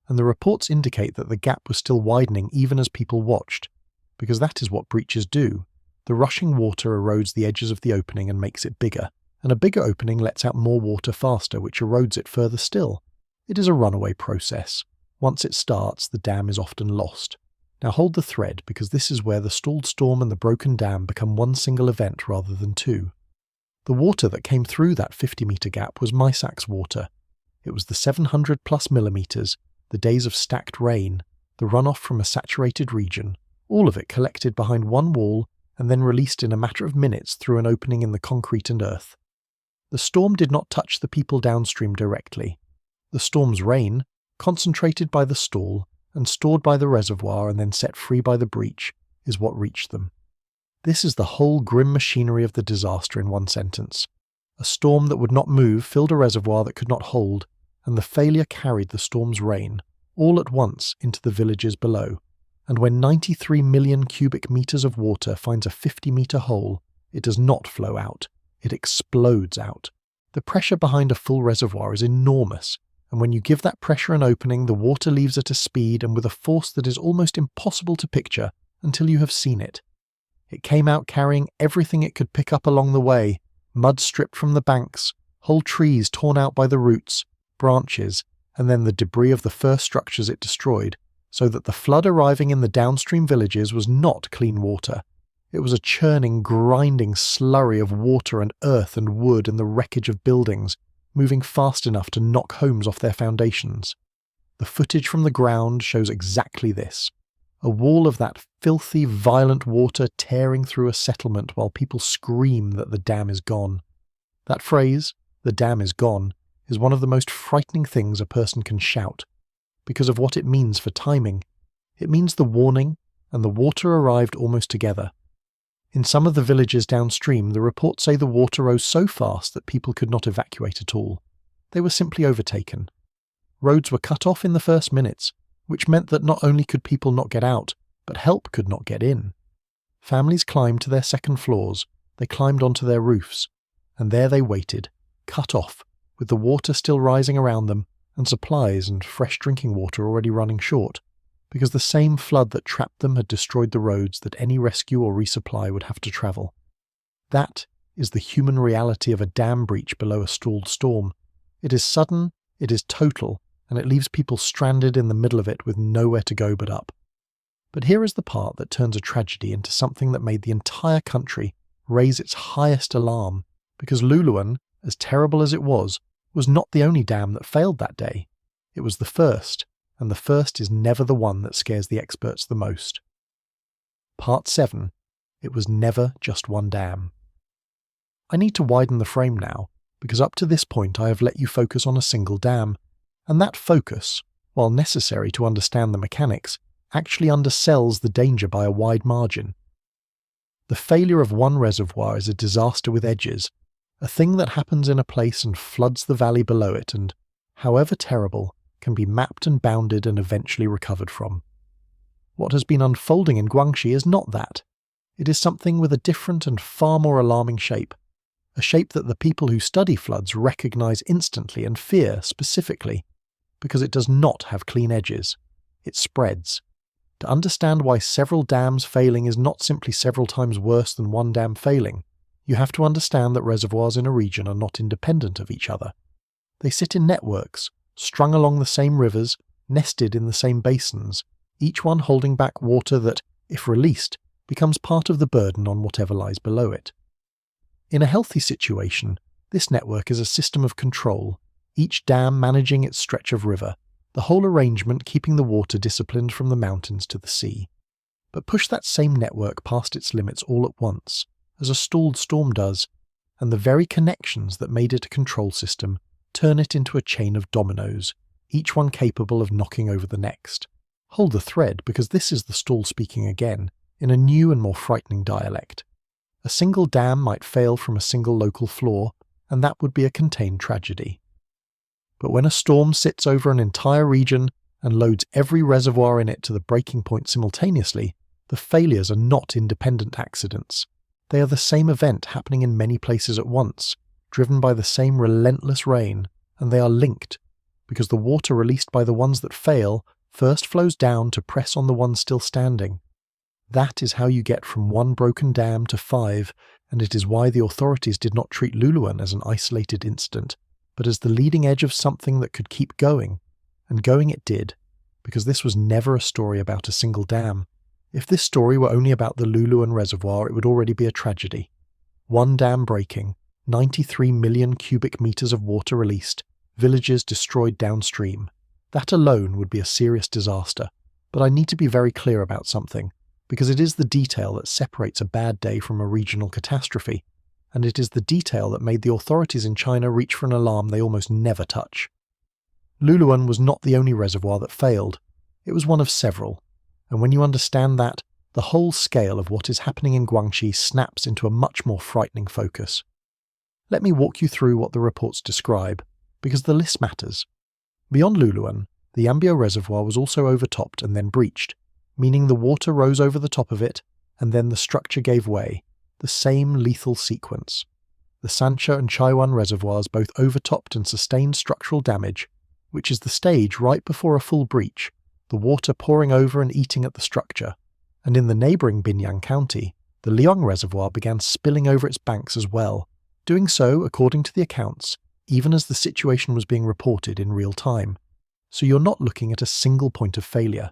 A: And the reports indicate that the gap was still widening even as people watched, because that is what breaches do. The rushing water erodes the edges of the opening and makes it bigger, and a bigger opening lets out more water faster, which erodes it further still. It is a runaway process. Once it starts, the dam is often lost. Now hold the thread, because this is where the stalled storm and the broken dam become one single event rather than two. The water that came through that 50-meter gap was Mysak's water. It was the 700 plus millimeters, the days of stacked rain, the runoff from a saturated region, all of it collected behind one wall and then released in a matter of minutes through an opening in the concrete and earth. The storm did not touch the people downstream directly. The storm's rain, concentrated by the stall and stored by the reservoir and then set free by the breach, is what reached them. This is the whole grim machinery of the disaster in one sentence. A storm that would not move filled a reservoir that could not hold, and the failure carried the storm's rain, all at once, into the villages below. And when 93 million cubic meters of water finds a 50-meter hole, it does not flow out. It explodes out. The pressure behind a full reservoir is enormous, and when you give that pressure an opening, the water leaves at a speed and with a force that is almost impossible to picture until you have seen it. It came out carrying everything it could pick up along the way, mud stripped from the banks, whole trees torn out by the roots, branches, and then the debris of the first structures it destroyed, so that the flood arriving in the downstream villages was not clean water. It was a churning, grinding slurry of water and earth and wood and the wreckage of buildings, moving fast enough to knock homes off their foundations. The footage from the ground shows exactly this. A wall of that filthy, violent water tearing through a settlement while people scream that the dam is gone. That phrase, "the dam is gone," is one of the most frightening things a person can shout, because of what it means for timing. It means the warning, and the water arrived almost together. In some of the villages downstream, the reports say the water rose so fast that people could not evacuate at all. They were simply overtaken. Roads were cut off in the first minutes, which meant that not only could people not get out, but help could not get in. Families climbed to their second floors, they climbed onto their roofs, and there they waited, cut off, with the water still rising around them, and supplies and fresh drinking water already running short, because the same flood that trapped them had destroyed the roads that any rescue or resupply would have to travel. That is the human reality of a dam breach below a stalled storm. It is sudden, it is total, and it leaves people stranded in the middle of it with nowhere to go but up. But here is the part that turns a tragedy into something that made the entire country raise its highest alarm, because Luluan, as terrible as it was not the only dam that failed that day. It was the first, and the first is never the one that scares the experts the most. Part 7. It was never just one dam. I need to widen the frame now, because up to this point I have let you focus on a single dam, and that focus, while necessary to understand the mechanics, actually undersells the danger by a wide margin. The failure of one reservoir is a disaster with edges, a thing that happens in a place and floods the valley below it and, however terrible, can be mapped and bounded and eventually recovered from. What has been unfolding in Guangxi is not that. It is something with a different and far more alarming shape, a shape that the people who study floods recognize instantly and fear specifically, because it does not have clean edges. It spreads. To understand why several dams failing is not simply several times worse than one dam failing, you have to understand that reservoirs in a region are not independent of each other. They sit in networks, strung along the same rivers, nested in the same basins, each one holding back water that, if released, becomes part of the burden on whatever lies below it. In a healthy situation, this network is a system of control, each dam managing its stretch of river, the whole arrangement keeping the water disciplined from the mountains to the sea. But push that same network past its limits all at once, as a stalled storm does, and the very connections that made it a control system turn it into a chain of dominoes, each one capable of knocking over the next. Hold the thread, because this is the stall speaking again, in a new and more frightening dialect. A single dam might fail from a single local flaw, and that would be a contained tragedy. But when a storm sits over an entire region and loads every reservoir in it to the breaking point simultaneously, the failures are not independent accidents. They are the same event happening in many places at once, driven by the same relentless rain, and they are linked, because the water released by the ones that fail first flows down to press on the ones still standing. That is how you get from one broken dam to 5, and it is why the authorities did not treat Luluan as an isolated incident, but as the leading edge of something that could keep going. And going it did, because this was never a story about a single dam. If this story were only about the Luluan reservoir, it would already be a tragedy. One dam breaking, 93 million cubic meters of water released, villages destroyed downstream. That alone would be a serious disaster. But I need to be very clear about something, because it is the detail that separates a bad day from a regional catastrophe, and it is the detail that made the authorities in China reach for an alarm they almost never touch. Luluan was not the only reservoir that failed. It was one of several, and when you understand that, the whole scale of what is happening in Guangxi snaps into a much more frightening focus. Let me walk you through what the reports describe, because the list matters. Beyond Luluan, the Ambio reservoir was also overtopped and then breached, meaning the water rose over the top of it, and then the structure gave way, the same lethal sequence. The Sancha and Chaiwan reservoirs both overtopped and sustained structural damage, which is the stage right before a full breach, the water pouring over and eating at the structure. And in the neighbouring Binyang County, the Liang reservoir began spilling over its banks as well, doing so, according to the accounts, even as the situation was being reported in real time. So you're not looking at a single point of failure.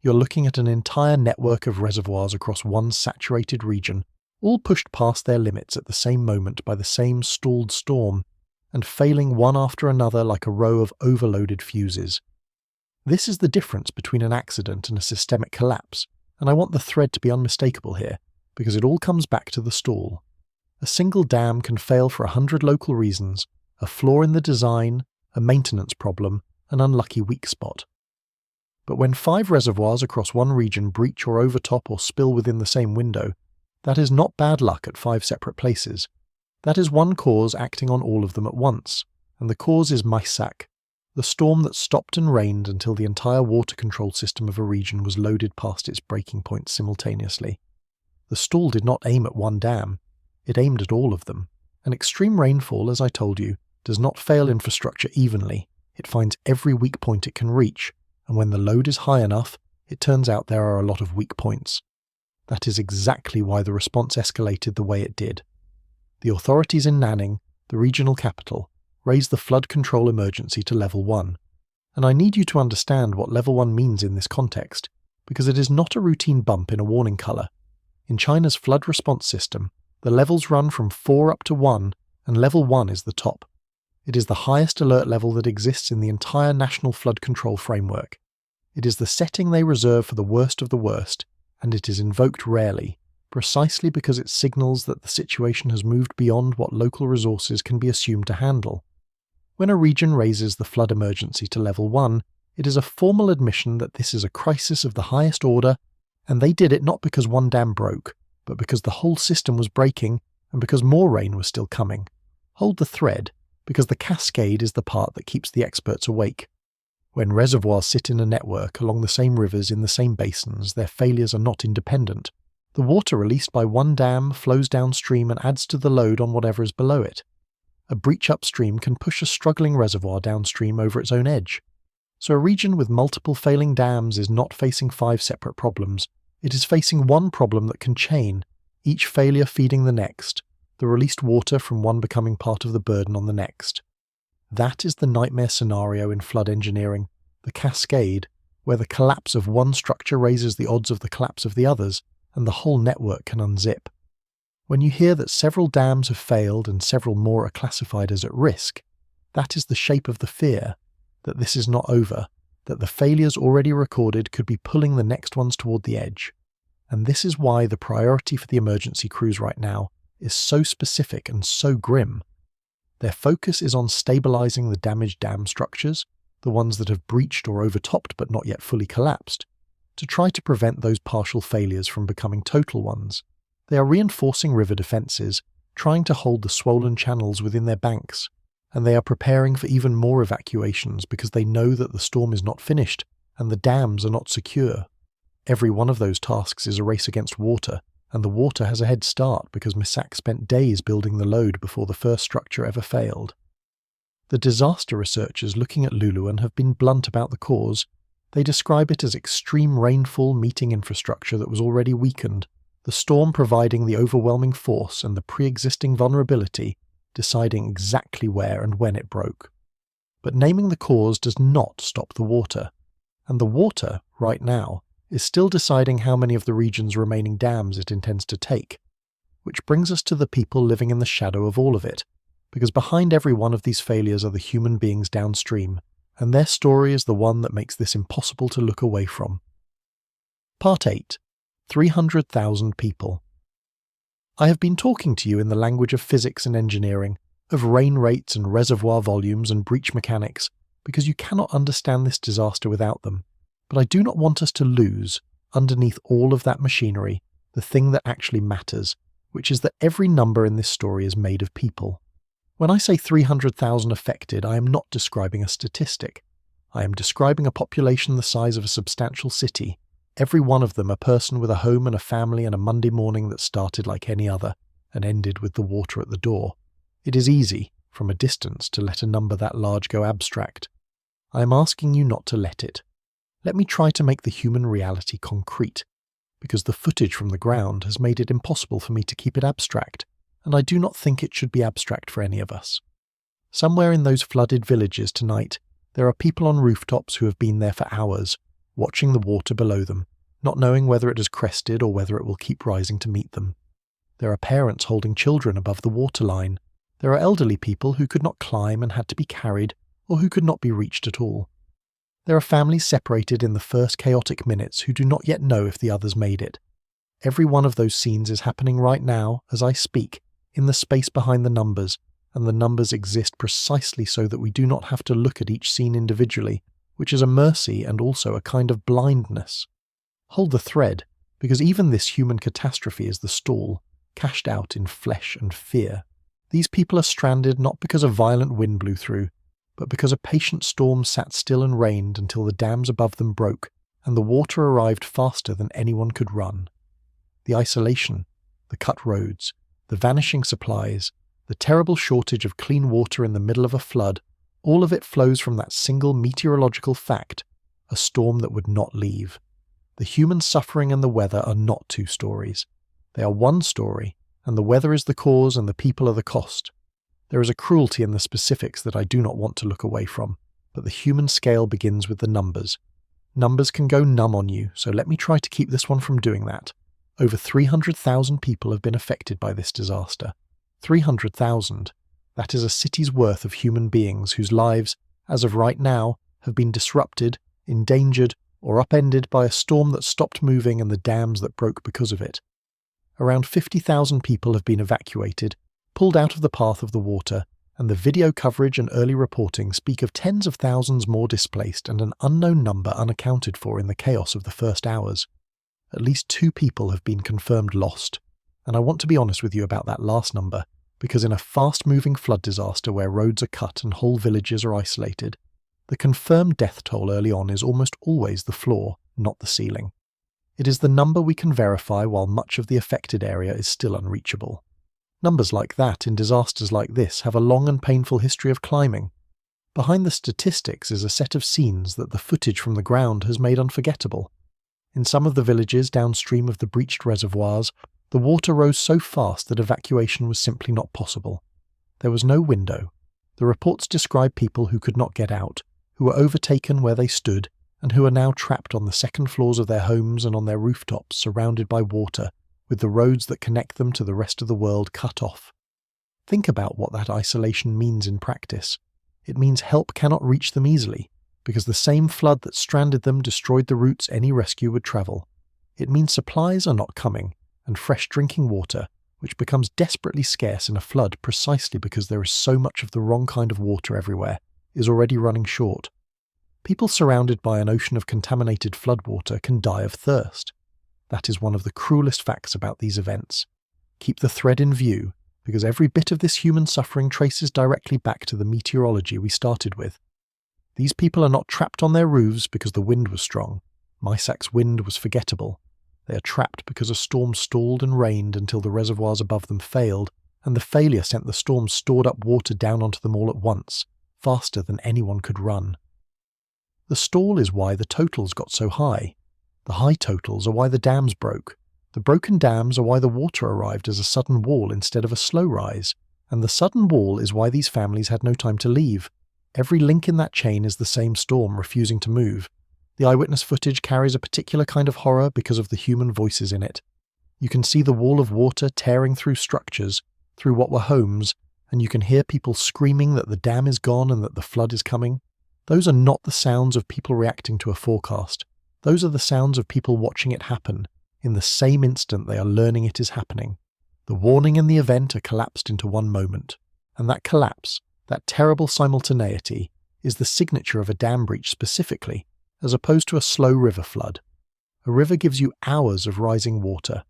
A: You're looking at an entire network of reservoirs across one saturated region, all pushed past their limits at the same moment by the same stalled storm, and failing one after another like a row of overloaded fuses. This is the difference between an accident and a systemic collapse, and I want the thread to be unmistakable here, because it all comes back to the stall. A single dam can fail for 100 local reasons, a flaw in the design, a maintenance problem, an unlucky weak spot. But when 5 reservoirs across one region breach or overtop or spill within the same window, that is not bad luck at 5 separate places. That is one cause acting on all of them at once, and the cause is Mysak, the storm that stopped and rained until the entire water control system of a region was loaded past its breaking point simultaneously. The stall did not aim at one dam, it aimed at all of them. And extreme rainfall, as I told you, does not fail infrastructure evenly. It finds every weak point it can reach, and when the load is high enough, it turns out there are a lot of weak points. That is exactly why the response escalated the way it did. The authorities in Nanning, the regional capital, raised the flood control emergency to level 1. And I need you to understand what level 1 means in this context, because it is not a routine bump in a warning colour. In China's flood response system, the levels run from 4 up to 1, and level 1 is the top. It is the highest alert level that exists in the entire national flood control framework. It is the setting they reserve for the worst of the worst, and it is invoked rarely, precisely because it signals that the situation has moved beyond what local resources can be assumed to handle. When a region raises the flood emergency to level 1, It is a formal admission that this is a crisis of the highest order, and they did it not because one dam broke, but because the whole system was breaking and because more rain was still coming. Hold the thread, because the cascade is the part that keeps the experts awake. When reservoirs sit in a network along the same rivers in the same basins, their failures are not independent. The water released by one dam flows downstream and adds to the load on whatever is below it. A breach upstream can push a struggling reservoir downstream over its own edge. So a region with multiple failing dams is not facing 5 separate problems. It is facing one problem that can chain, each failure feeding the next, the released water from one becoming part of the burden on the next. That is the nightmare scenario in flood engineering, the cascade, where the collapse of one structure raises the odds of the collapse of the others, and the whole network can unzip. When you hear that several dams have failed and several more are classified as at risk, that is the shape of the fear, that this is not over, that the failures already recorded could be pulling the next ones toward the edge. And this is why the priority for the emergency crews right now is so specific and so grim. Their focus is on stabilizing the damaged dam structures, the ones that have breached or overtopped but not yet fully collapsed, to try to prevent those partial failures from becoming total ones. They are reinforcing river defenses, trying to hold the swollen channels within their banks, and they are preparing for even more evacuations because they know that the storm is not finished and the dams are not secure. Every one of those tasks is a race against water, and the water has a head start because Mysak spent days building the load before the first structure ever failed. The disaster researchers looking at Luluan have been blunt about the cause. They describe it as extreme rainfall meeting infrastructure that was already weakened, the storm providing the overwhelming force and the pre-existing vulnerability deciding exactly where and when it broke. But naming the cause does not stop the water, and the water, right now, is still deciding how many of the region's remaining dams it intends to take. Which brings us to the people living in the shadow of all of it, because behind every one of these failures are the human beings downstream, and their story is the one that makes this impossible to look away from. Part 8. 300,000 people. I have been talking to you in the language of physics and engineering, of rain rates and reservoir volumes and breach mechanics, because you cannot understand this disaster without them. But I do not want us to lose, underneath all of that machinery, the thing that actually matters, which is that every number in this story is made of people. When I say 300,000 affected, I am not describing a statistic. I am describing a population the size of a substantial city, every one of them a person with a home and a family and a Monday morning that started like any other, and ended with the water at the door. It is easy, from a distance, to let a number that large go abstract. I am asking you not to let it. Let me try to make the human reality concrete, because the footage from the ground has made it impossible for me to keep it abstract, and I do not think it should be abstract for any of us. Somewhere in those flooded villages tonight, there are people on rooftops who have been there for hours, watching the water below them, not knowing whether it has crested or whether it will keep rising to meet them. There are parents holding children above the waterline. There are elderly people who could not climb and had to be carried, or who could not be reached at all. There are families separated in the first chaotic minutes who do not yet know if the others made it. Every one of those scenes is happening right now, as I speak, in the space behind the numbers, and the numbers exist precisely so that we do not have to look at each scene individually, which is a mercy and also a kind of blindness. Hold the thread, because even this human catastrophe is the stall, cashed out in flesh and fear. These people are stranded not because a violent wind blew through, but because a patient storm sat still and rained until the dams above them broke, and the water arrived faster than anyone could run. The isolation, the cut roads, the vanishing supplies, the terrible shortage of clean water in the middle of a flood, all of it flows from that single meteorological fact, a storm that would not leave. The human suffering and the weather are not two stories. They are one story, and the weather is the cause and the people are the cost. There is a cruelty in the specifics that I do not want to look away from, but the human scale begins with the numbers. Numbers can go numb on you, so let me try to keep this one from doing that. Over 300,000 people have been affected by this disaster. 300,000. That is a city's worth of human beings whose lives, as of right now, have been disrupted, endangered, or upended by a storm that stopped moving and the dams that broke because of it. Around 50,000 people have been evacuated, pulled out of the path of the water, and the video coverage and early reporting speak of tens of thousands more displaced and an unknown number unaccounted for in the chaos of the first hours. At least 2 people have been confirmed lost, and I want to be honest with you about that last number, because in a fast-moving flood disaster where roads are cut and whole villages are isolated, the confirmed death toll early on is almost always the floor, not the ceiling. It is the number we can verify while much of the affected area is still unreachable. Numbers like that in disasters like this have a long and painful history of climbing. Behind the statistics is a set of scenes that the footage from the ground has made unforgettable. In some of the villages downstream of the breached reservoirs, the water rose so fast that evacuation was simply not possible. There was no window. The reports describe people who could not get out, who were overtaken where they stood, and who are now trapped on the second floors of their homes and on their rooftops surrounded by water, with the roads that connect them to the rest of the world cut off. Think about what that isolation means in practice. It means help cannot reach them easily, because the same flood that stranded them destroyed the routes any rescue would travel. It means supplies are not coming, and fresh drinking water, which becomes desperately scarce in a flood precisely because there is so much of the wrong kind of water everywhere, is already running short. People surrounded by an ocean of contaminated floodwater can die of thirst. That is one of the cruelest facts about these events. Keep the thread in view, because every bit of this human suffering traces directly back to the meteorology we started with. These people are not trapped on their roofs because the wind was strong. Mysak's wind was forgettable. They are trapped because a storm stalled and rained until the reservoirs above them failed, and the failure sent the storm's stored up water down onto them all at once, faster than anyone could run. The stall is why the totals got so high. The high totals are why the dams broke. The broken dams are why the water arrived as a sudden wall instead of a slow rise, and the sudden wall is why these families had no time to leave. Every link in that chain is the same storm refusing to move. The eyewitness footage carries a particular kind of horror because of the human voices in it. You can see the wall of water tearing through structures, through what were homes, and you can hear people screaming that the dam is gone and that the flood is coming. Those are not the sounds of people reacting to a forecast. Those are the sounds of people watching it happen, in the same instant they are learning it is happening. The warning and the event are collapsed into one moment, and that collapse, that terrible simultaneity, is the signature of a dam breach specifically, as opposed to a slow river flood. A river gives you hours of rising water.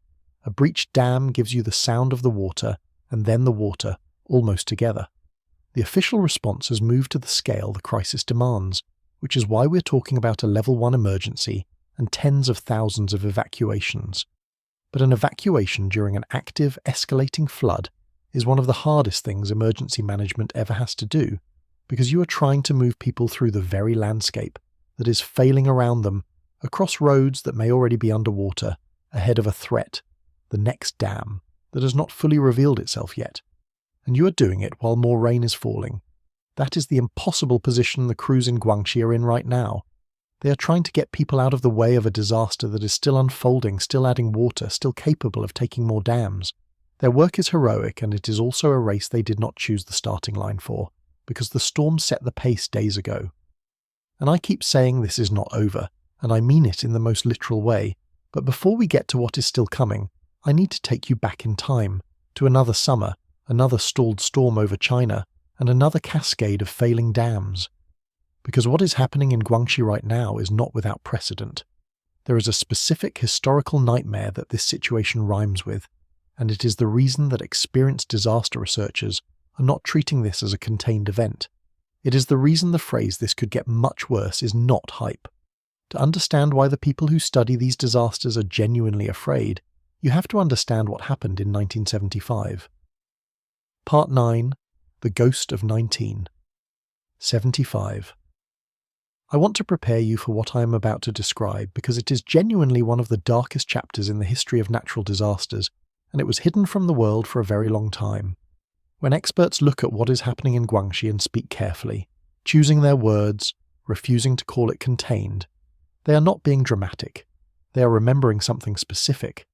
A: A breached dam gives you the sound of the water, and then the water, almost together. The official response has moved to the scale the crisis demands, which is why we're talking about a level 1 emergency and tens of thousands of evacuations. But an evacuation during an active, escalating flood is one of the hardest things emergency management ever has to do, because you are trying to move people through the very landscape that is failing around them, across roads that may already be underwater, ahead of a threat, the next dam, that has not fully revealed itself yet. And you are doing it while more rain is falling. That is the impossible position the crews in Guangxi are in right now. They are trying to get people out of the way of a disaster that is still unfolding, still adding water, still capable of taking more dams. Their work is heroic, and it is also a race they did not choose the starting line for, because the storm set the pace days ago. And I keep saying this is not over, and I mean it in the most literal way, but before we get to what is still coming, I need to take you back in time, to another summer, another stalled storm over China, and another cascade of failing dams. Because what is happening in Guangxi right now is not without precedent. There is a specific historical nightmare that this situation rhymes with, and it is the reason that experienced disaster researchers are not treating this as a contained event. It is the reason the phrase "this could get much worse" is not hype. To understand why the people who study these disasters are genuinely afraid, you have to understand what happened in 1975. Part 9. The Ghost of 1975. I want to prepare you for what I am about to describe because it is genuinely one of the darkest chapters in the history of natural disasters, and it was hidden from the world for a very long time. When experts look at what is happening in Guangxi and speak carefully, choosing their words, refusing to call it contained, they are not being dramatic. They are remembering something specific.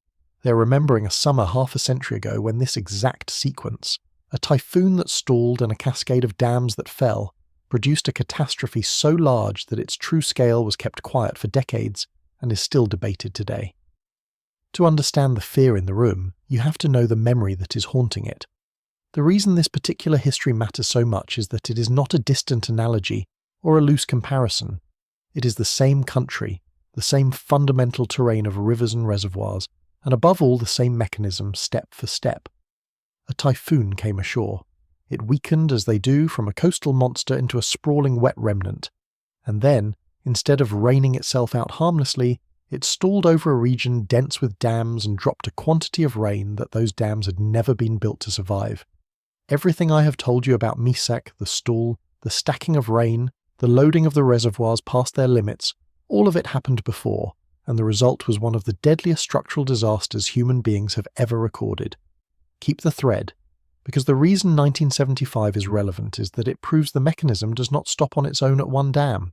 A: They are remembering a summer half a century ago when this exact sequence, a typhoon that stalled and a cascade of dams that fell, produced a catastrophe so large that its true scale was kept quiet for decades and is still debated today. To understand the fear in the room, you have to know the memory that is haunting it. The reason this particular history matters so much is that it is not a distant analogy or a loose comparison. It is the same country, the same fundamental terrain of rivers and reservoirs, and above all the same mechanism step for step. A typhoon came ashore. It weakened as they do from a coastal monster into a sprawling wet remnant, and then, instead of raining itself out harmlessly, it stalled over a region dense with dams and dropped a quantity of rain that those dams had never been built to survive. Everything I have told you about Mysak, the stall, the stacking of rain, the loading of the reservoirs past their limits, all of it happened before, and the result was one of the deadliest structural disasters human beings have ever recorded. Keep the thread, because the reason 1975 is relevant is that it proves the mechanism does not stop on its own at one dam.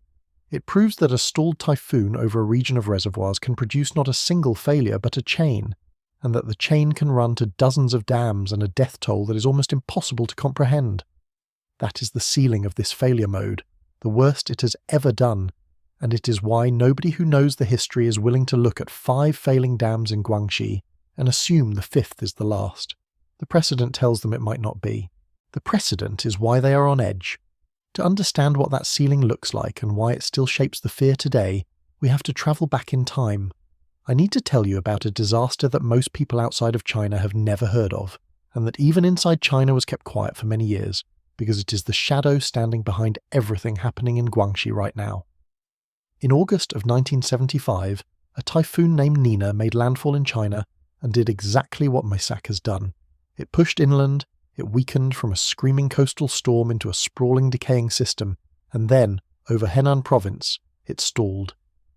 A: It proves that a stalled typhoon over a region of reservoirs can produce not a single failure but a chain, and that the chain can run to dozens of dams and a death toll that is almost impossible to comprehend. That is the ceiling of this failure mode, the worst it has ever done, and it is why nobody who knows the history is willing to look at 5 failing dams in Guangxi and assume the 5th is the last. The precedent tells them it might not be. The precedent is why they are on edge. To understand what that ceiling looks like and why it still shapes the fear today, we have to travel back in time. I need to tell you about a disaster that most people outside of China have never heard of, and that even inside China was kept quiet for many years, because it is the shadow standing behind everything happening in Guangxi right now. In August of 1975, a typhoon named Nina made landfall in China and did exactly what Mysak has done. It pushed inland, it weakened from a screaming coastal storm into a sprawling decaying system, and then, over Henan province, it stalled.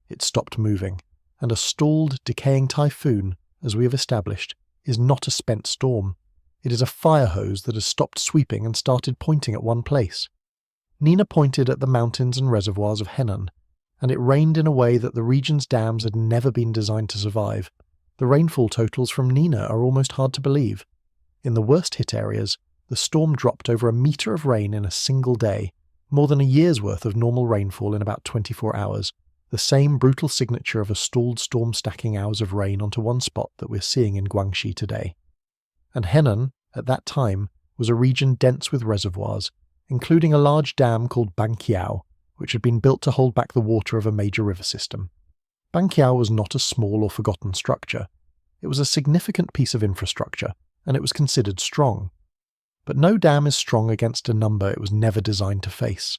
A: It stopped moving. And a stalled, decaying typhoon, as we have established, is not a spent storm. It is a fire hose that has stopped sweeping and started pointing at one place. Nina pointed at the mountains and reservoirs of Henan, and it rained in a way that the region's dams had never been designed to survive. The rainfall totals from Nina are almost hard to believe. In the worst-hit areas, the storm dropped over 1 meter of rain in a single day, more than a year's worth of normal rainfall in about 24 hours, the same brutal signature of a stalled storm stacking hours of rain onto one spot that we're seeing in Guangxi today. And Henan, at that time, was a region dense with reservoirs, including a large dam called Banqiao, which had been built to hold back the water of a major river system. Banqiao was not a small or forgotten structure. It was a significant piece of infrastructure, and it was considered strong. But no dam is strong against a number it was never designed to face.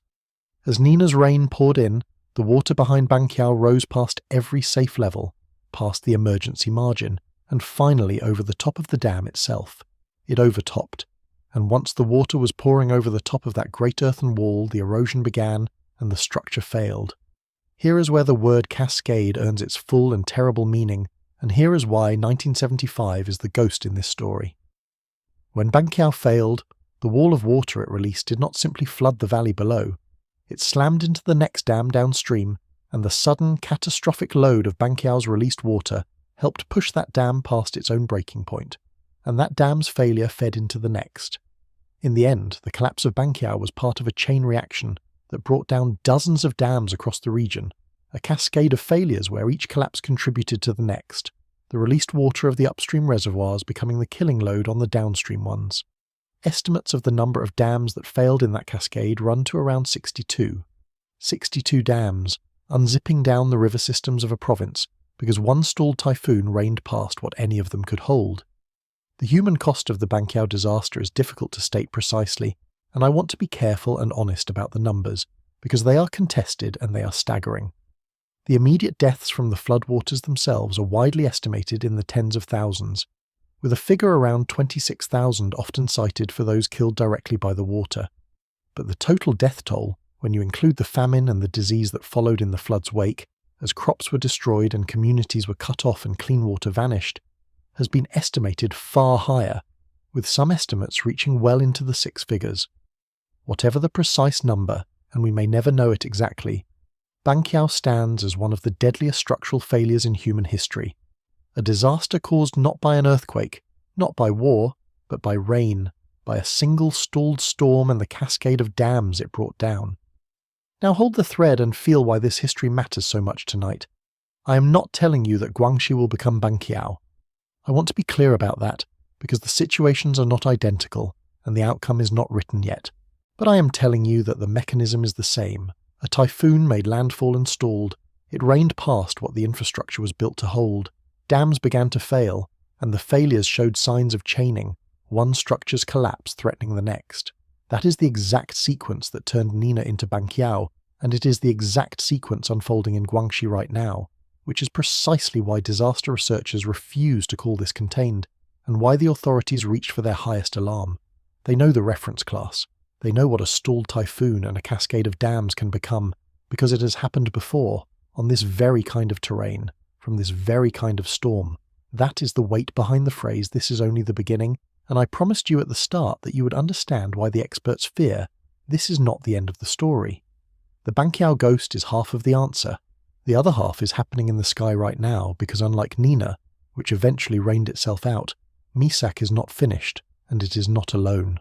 A: As Nina's rain poured in, the water behind Banqiao rose past every safe level, past the emergency margin, and finally over the top of the dam itself. It overtopped, and once the water was pouring over the top of that great earthen wall, the erosion began, and the structure failed. Here is where the word cascade earns its full and terrible meaning, and here is why 1975 is the ghost in this story. When Banqiao failed, the wall of water it released did not simply flood the valley below. It slammed into the next dam downstream, and the sudden, catastrophic load of Banqiao's released water helped push that dam past its own breaking point, and that dam's failure fed into the next. In the end, the collapse of Banqiao was part of a chain reaction that brought down dozens of dams across the region, a cascade of failures where each collapse contributed to the next, the released water of the upstream reservoirs becoming the killing load on the downstream ones. Estimates of the number of dams that failed in that cascade run to around 62. 62 dams, unzipping down the river systems of a province because one stalled typhoon rained past what any of them could hold. The human cost of the Banqiao disaster is difficult to state precisely, and I want to be careful and honest about the numbers, because they are contested and they are staggering. The immediate deaths from the floodwaters themselves are widely estimated in the tens of thousands, with a figure around 26,000 often cited for those killed directly by the water. But the total death toll, when you include the famine and the disease that followed in the flood's wake, as crops were destroyed and communities were cut off and clean water vanished, has been estimated far higher, with some estimates reaching well into the 6 figures. Whatever the precise number, and we may never know it exactly, Banqiao stands as one of the deadliest structural failures in human history, a disaster caused not by an earthquake, not by war, but by rain, by a single stalled storm and the cascade of dams it brought down. Now hold the thread and feel why this history matters so much tonight. I am not telling you that Guangxi will become Banqiao. I want to be clear about that, because the situations are not identical, and the outcome is not written yet. But I am telling you that the mechanism is the same. A typhoon made landfall and stalled. It rained past what the infrastructure was built to hold. Dams began to fail, and the failures showed signs of chaining, one structure's collapse threatening the next. That is the exact sequence that turned Nina into Banqiao, and it is the exact sequence unfolding in Guangxi right now, which is precisely why disaster researchers refuse to call this contained, and why the authorities reached for their highest alarm. They know the reference class. They know what a stalled typhoon and a cascade of dams can become, because it has happened before, on this very kind of terrain, from this very kind of storm. That is the weight behind the phrase, "this is only the beginning," and I promised you at the start that you would understand why the experts fear this is not the end of the story. The Banqiao ghost is half of the answer. The other half is happening in the sky right now because unlike Nina, which eventually rained itself out, Mysak is not finished, and it is not alone.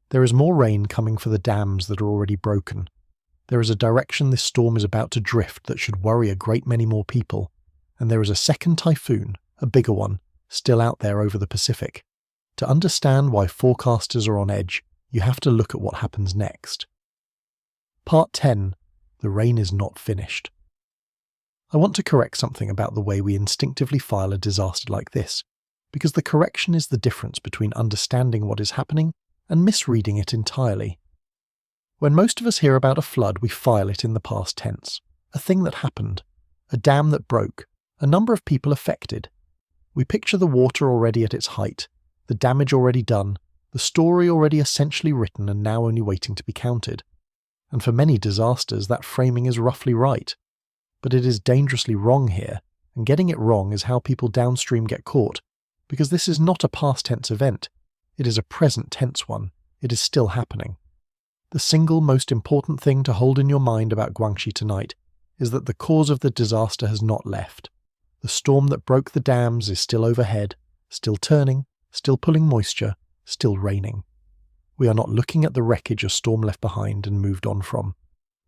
A: There is more rain coming for the dams that are already broken. There is a direction this storm is about to drift that should worry a great many more people, and there is a second typhoon, a bigger one, still out there over the Pacific. To understand why forecasters are on edge, you have to look at what happens next. Part 10. The rain is not finished. I want to correct something about the way we instinctively file a disaster like this, because the correction is the difference between understanding what is happening and misreading it entirely. When most of us hear about a flood, we file it in the past tense. A thing that happened. A dam that broke. A number of people affected. We picture the water already at its height, the damage already done, the story already essentially written and now only waiting to be counted. And for many disasters, that framing is roughly right. But it is dangerously wrong here, and getting it wrong is how people downstream get caught, because this is not a past tense event. It is a present tense one. It is still happening. The single most important thing to hold in your mind about Guangxi tonight is that the cause of the disaster has not left. The storm that broke the dams is still overhead, still turning, still pulling moisture, still raining. We are not looking at the wreckage a storm left behind and moved on from.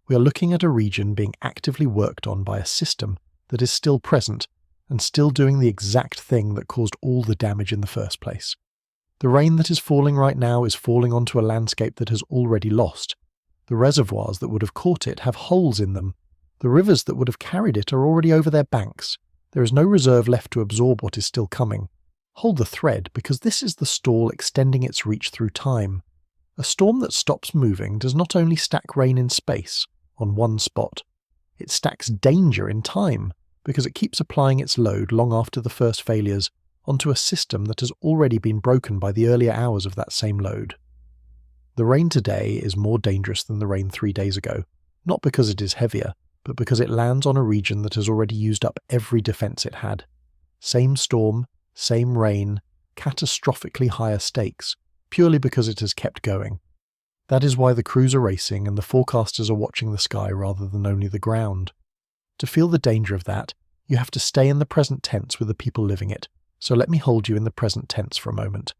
A: We are looking at a region being actively worked on by a system that is still present and still doing the exact thing that caused all the damage in the first place. The rain that is falling right now is falling onto a landscape that has already lost. The reservoirs that would have caught it have holes in them. The rivers that would have carried it are already over their banks. There is no reserve left to absorb what is still coming. Hold the thread, because this is the stall extending its reach through time. A storm that stops moving does not only stack rain in space, on one spot. It stacks danger in time, because it keeps applying its load long after the first failures onto a system that has already been broken by the earlier hours of that same load. The rain today is more dangerous than the rain 3 days ago, not because it is heavier, but because it lands on a region that has already used up every defense it had. Same storm, same rain, catastrophically higher stakes, purely because it has kept going. That is why the crews are racing and the forecasters are watching the sky rather than only the ground. To feel the danger of that, you have to stay in the present tense with the people living it, so let me hold you in the present tense for a moment.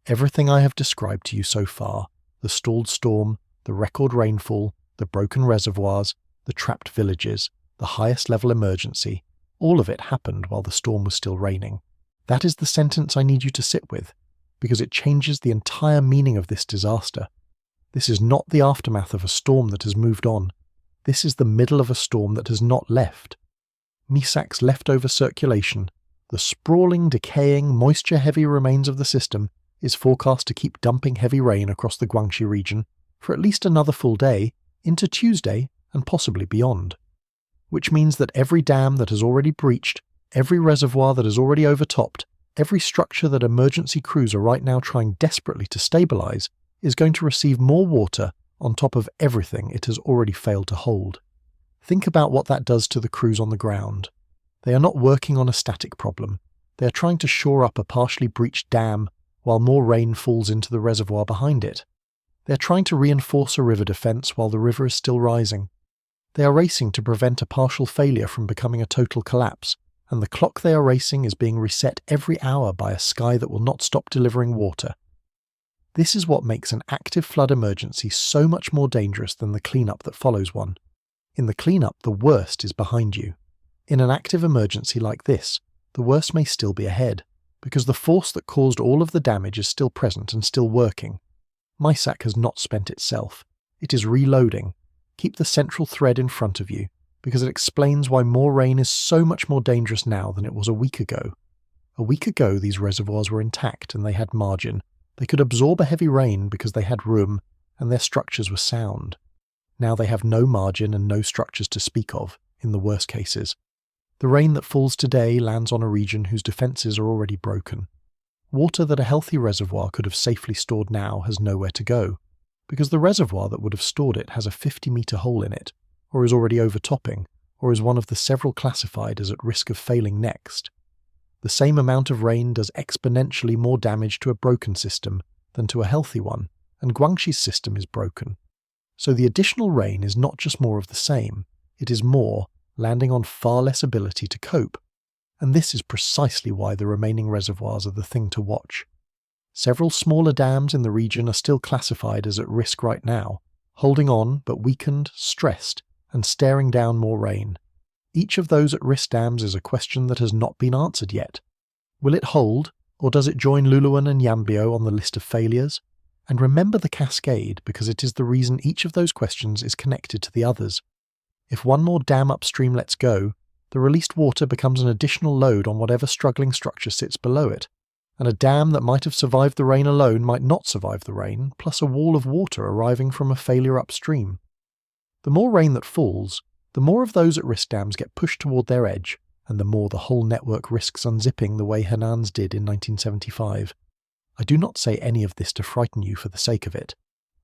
A: Everything I have described to you so far, the stalled storm, the record rainfall, the broken reservoirs, the trapped villages, the highest level emergency, all of it happened while the storm was still raining. That is the sentence I need you to sit with, because it changes the entire meaning of this disaster. This is not the aftermath of a storm that has moved on. This is the middle of a storm that has not left. Mysak's leftover circulation, the sprawling, decaying, moisture-heavy remains of the system, is forecast to keep dumping heavy rain across the Guangxi region for at least another full day, into Tuesday and possibly beyond. Which means that every dam that has already breached, every reservoir that has already overtopped, every structure that emergency crews are right now trying desperately to stabilize, is going to receive more water on top of everything it has already failed to hold. Think about what that does to the crews on the ground. They are not working on a static problem. They are trying to shore up a partially breached dam while more rain falls into the reservoir behind it. They are trying to reinforce a river defense while the river is still rising. They are racing to prevent a partial failure from becoming a total collapse, and the clock they are racing is being reset every hour by a sky that will not stop delivering water. This is what makes an active flood emergency so much more dangerous than the cleanup that follows one. In the cleanup, the worst is behind you. In an active emergency like this, the worst may still be ahead, because the force that caused all of the damage is still present and still working, Mysak has not spent itself. It is reloading. Keep the central thread in front of you, because it explains why more rain is so much more dangerous now than it was a week ago. A week ago, these reservoirs were intact and they had margin. They could absorb a heavy rain because they had room and their structures were sound. Now they have no margin and no structures to speak of, in the worst cases. The rain that falls today lands on a region whose defences are already broken. Water that a healthy reservoir could have safely stored now has nowhere to go, because the reservoir that would have stored it has a 50-metre hole in it, or is already overtopping, or is one of the several classified as at risk of failing next. The same amount of rain does exponentially more damage to a broken system than to a healthy one, and Guangxi's system is broken. So the additional rain is not just more of the same, it is more, landing on far less ability to cope. And this is precisely why the remaining reservoirs are the thing to watch. Several smaller dams in the region are still classified as at risk right now, holding on but weakened, stressed, and staring down more rain. Each of those at-risk dams is a question that has not been answered yet. Will it hold, or does it join Luluan and Yambio on the list of failures? And remember the cascade, because it is the reason each of those questions is connected to the others. If one more dam upstream lets go, the released water becomes an additional load on whatever struggling structure sits below it, and a dam that might have survived the rain alone might not survive the rain, plus a wall of water arriving from a failure upstream. The more rain that falls, the more of those at-risk dams get pushed toward their edge, and the more the whole network risks unzipping the way Henan's did in 1975. I do not say any of this to frighten you for the sake of it.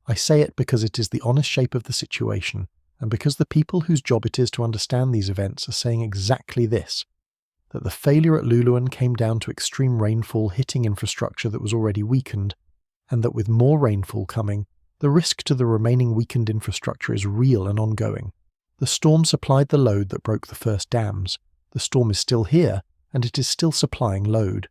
A: I say it because it is the honest shape of the situation, and because the people whose job it is to understand these events are saying exactly this, that the failure at Luluan came down to extreme rainfall hitting infrastructure that was already weakened, and that with more rainfall coming, the risk to the remaining weakened infrastructure is real and ongoing. The storm supplied the load that broke the first dams. The storm is still here, and it is still supplying load.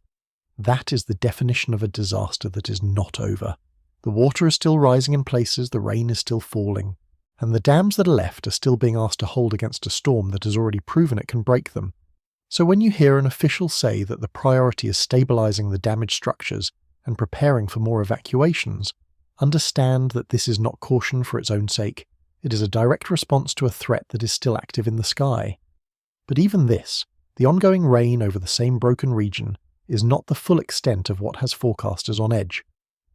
A: That is the definition of a disaster that is not over. The water is still rising in places, the rain is still falling, and the dams that are left are still being asked to hold against a storm that has already proven it can break them. So when you hear an official say that the priority is stabilising the damaged structures and preparing for more evacuations, understand that this is not caution for its own sake. It is a direct response to a threat that is still active in the sky. But even this, the ongoing rain over the same broken region, is not the full extent of what has forecasters on edge.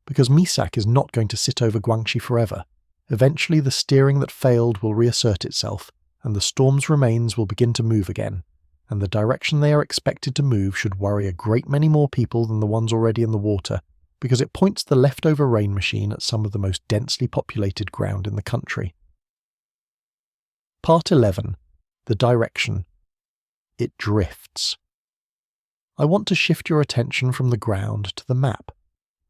A: Because Mysak is not going to sit over Guangxi forever. Eventually the steering that failed will reassert itself, and the storm's remains will begin to move again. And the direction they are expected to move should worry a great many more people than the ones already in the water, because it points the leftover rain machine at some of the most densely populated ground in the country. Part 11. The direction. It drifts. I want to shift your attention from the ground to the map,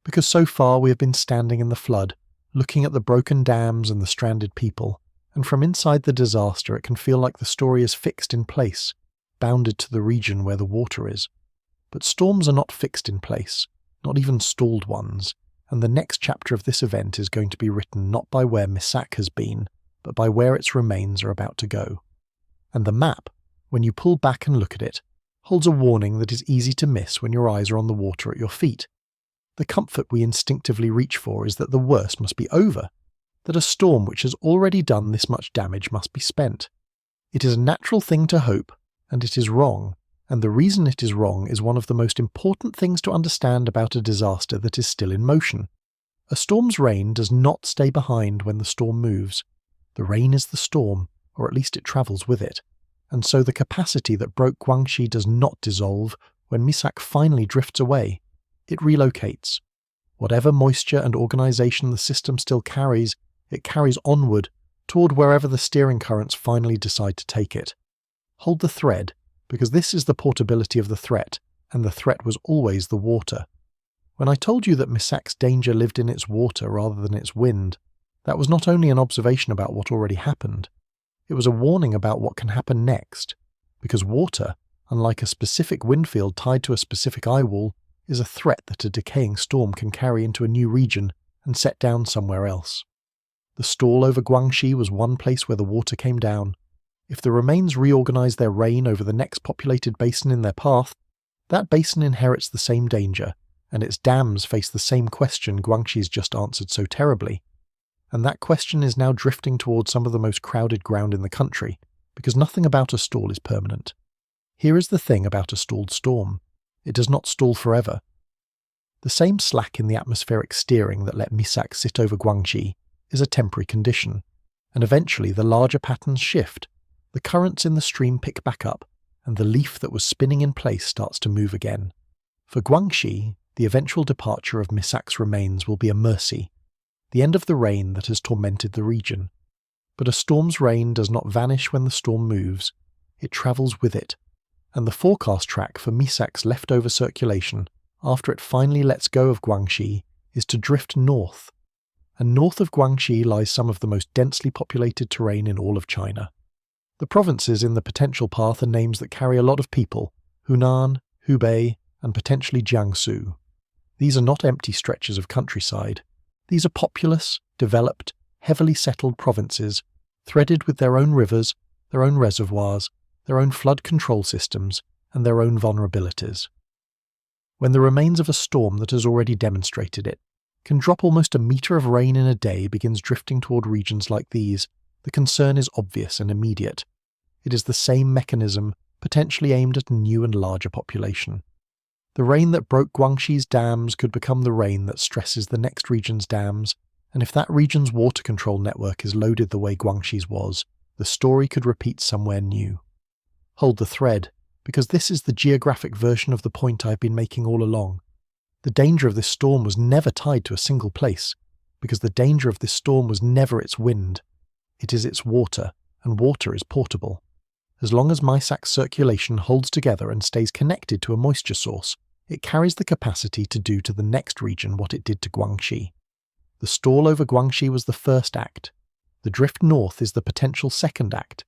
A: because so far we have been standing in the flood, looking at the broken dams and the stranded people, and from inside the disaster it can feel like the story is fixed in place, bounded to the region where the water is. But storms are not fixed in place, not even stalled ones, and the next chapter of this event is going to be written not by where Mysak has been, but by where its remains are about to go. And the map, when you pull back and look at it, holds a warning that is easy to miss when your eyes are on the water at your feet. The comfort we instinctively reach for is that the worst must be over, that a storm which has already done this much damage must be spent. It is a natural thing to hope, and it is wrong, and the reason it is wrong is one of the most important things to understand about a disaster that is still in motion. A storm's rain does not stay behind when the storm moves. The rain is the storm, or at least it travels with it, and so the capacity that broke Guangxi does not dissolve when Mysak finally drifts away. It relocates. Whatever moisture and organisation the system still carries, it carries onward, toward wherever the steering currents finally decide to take it. Hold the thread, because this is the portability of the threat, and the threat was always the water. When I told you that Mysak's danger lived in its water rather than its wind, that was not only an observation about what already happened, it was a warning about what can happen next, because water, unlike a specific wind field tied to a specific eye wall, is a threat that a decaying storm can carry into a new region and set down somewhere else. The stall over Guangxi was one place where the water came down. If the remains reorganize their rain over the next populated basin in their path, that basin inherits the same danger, and its dams face the same question Guangxi's just answered so terribly. And that question is now drifting towards some of the most crowded ground in the country, because nothing about a stall is permanent. Here is the thing about a stalled storm. It does not stall forever. The same slack in the atmospheric steering that let Mysak sit over Guangxi is a temporary condition, and eventually the larger patterns shift, the currents in the stream pick back up, and the leaf that was spinning in place starts to move again. For Guangxi, the eventual departure of Mysak's remains will be a mercy, the end of the rain that has tormented the region. But a storm's rain does not vanish when the storm moves, it travels with it, and the forecast track for Mysak's leftover circulation, after it finally lets go of Guangxi, is to drift north. And north of Guangxi lies some of the most densely populated terrain in all of China. The provinces in the potential path are names that carry a lot of people: Hunan, Hubei, and potentially Jiangsu. These are not empty stretches of countryside. These are populous, developed, heavily settled provinces, threaded with their own rivers, their own reservoirs, their own flood control systems, and their own vulnerabilities. When the remains of a storm that has already demonstrated it can drop almost a metre of rain in a day begins drifting toward regions like these, the concern is obvious and immediate. It is the same mechanism, potentially aimed at a new and larger population. The rain that broke Guangxi's dams could become the rain that stresses the next region's dams, and if that region's water control network is loaded the way Guangxi's was, the story could repeat somewhere new. Hold the thread, because this is the geographic version of the point I've been making all along. The danger of this storm was never tied to a single place, because the danger of this storm was never its wind. It is its water, and water is portable. As long as Mysak's circulation holds together and stays connected to a moisture source, it carries the capacity to do to the next region what it did to Guangxi. The stall over Guangxi was the first act. The drift north is the potential second act.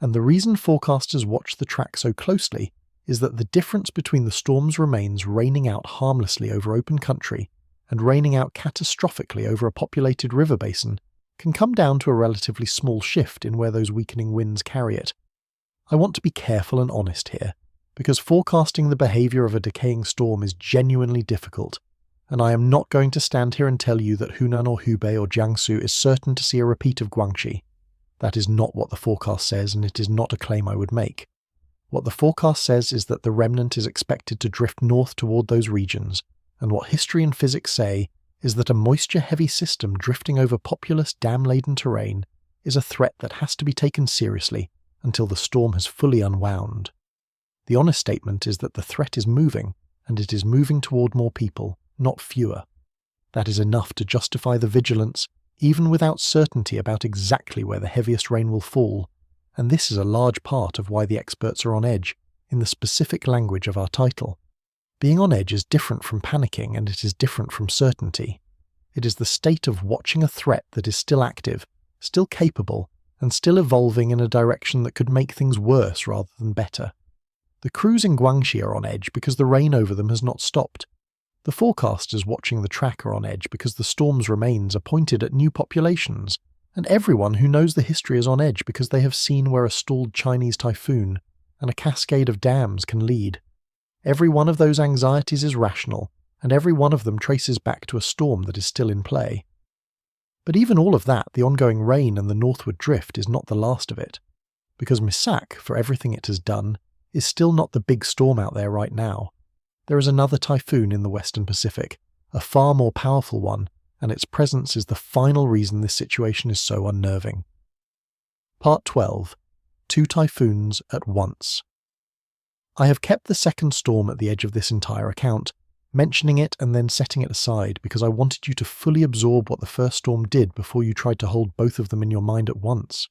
A: And the reason forecasters watch the track so closely is that the difference between the storm's remains raining out harmlessly over open country and raining out catastrophically over a populated river basin can come down to a relatively small shift in where those weakening winds carry it. I want to be careful and honest here, because forecasting the behaviour of a decaying storm is genuinely difficult, and I am not going to stand here and tell you that Hunan or Hubei or Jiangsu is certain to see a repeat of Guangxi. That is not what the forecast says, and it is not a claim I would make. What the forecast says is that the remnant is expected to drift north toward those regions, and what history and physics say is that a moisture-heavy system drifting over populous, dam-laden terrain is a threat that has to be taken seriously until the storm has fully unwound. The honest statement is that the threat is moving, and it is moving toward more people, not fewer. That is enough to justify the vigilance, even without certainty about exactly where the heaviest rain will fall, and this is a large part of why the experts are on edge, in the specific language of our title. Being on edge is different from panicking, and it is different from certainty. It is the state of watching a threat that is still active, still capable, and still evolving in a direction that could make things worse rather than better. The crews in Guangxi are on edge because the rain over them has not stopped. The forecasters watching the track are on edge because the storm's remains are pointed at new populations, and everyone who knows the history is on edge because they have seen where a stalled Chinese typhoon and a cascade of dams can lead. Every one of those anxieties is rational, and every one of them traces back to a storm that is still in play. But even all of that, the ongoing rain and the northward drift, is not the last of it, because Mysak, for everything it has done, is still not the big storm out there right now. There is another typhoon in the Western Pacific, a far more powerful one, and its presence is the final reason this situation is so unnerving. Part 12. 2 typhoons at once. I have kept the second storm at the edge of this entire account, mentioning it and then setting it aside because I wanted you to fully absorb what the first storm did before you tried to hold both of them in your mind at once.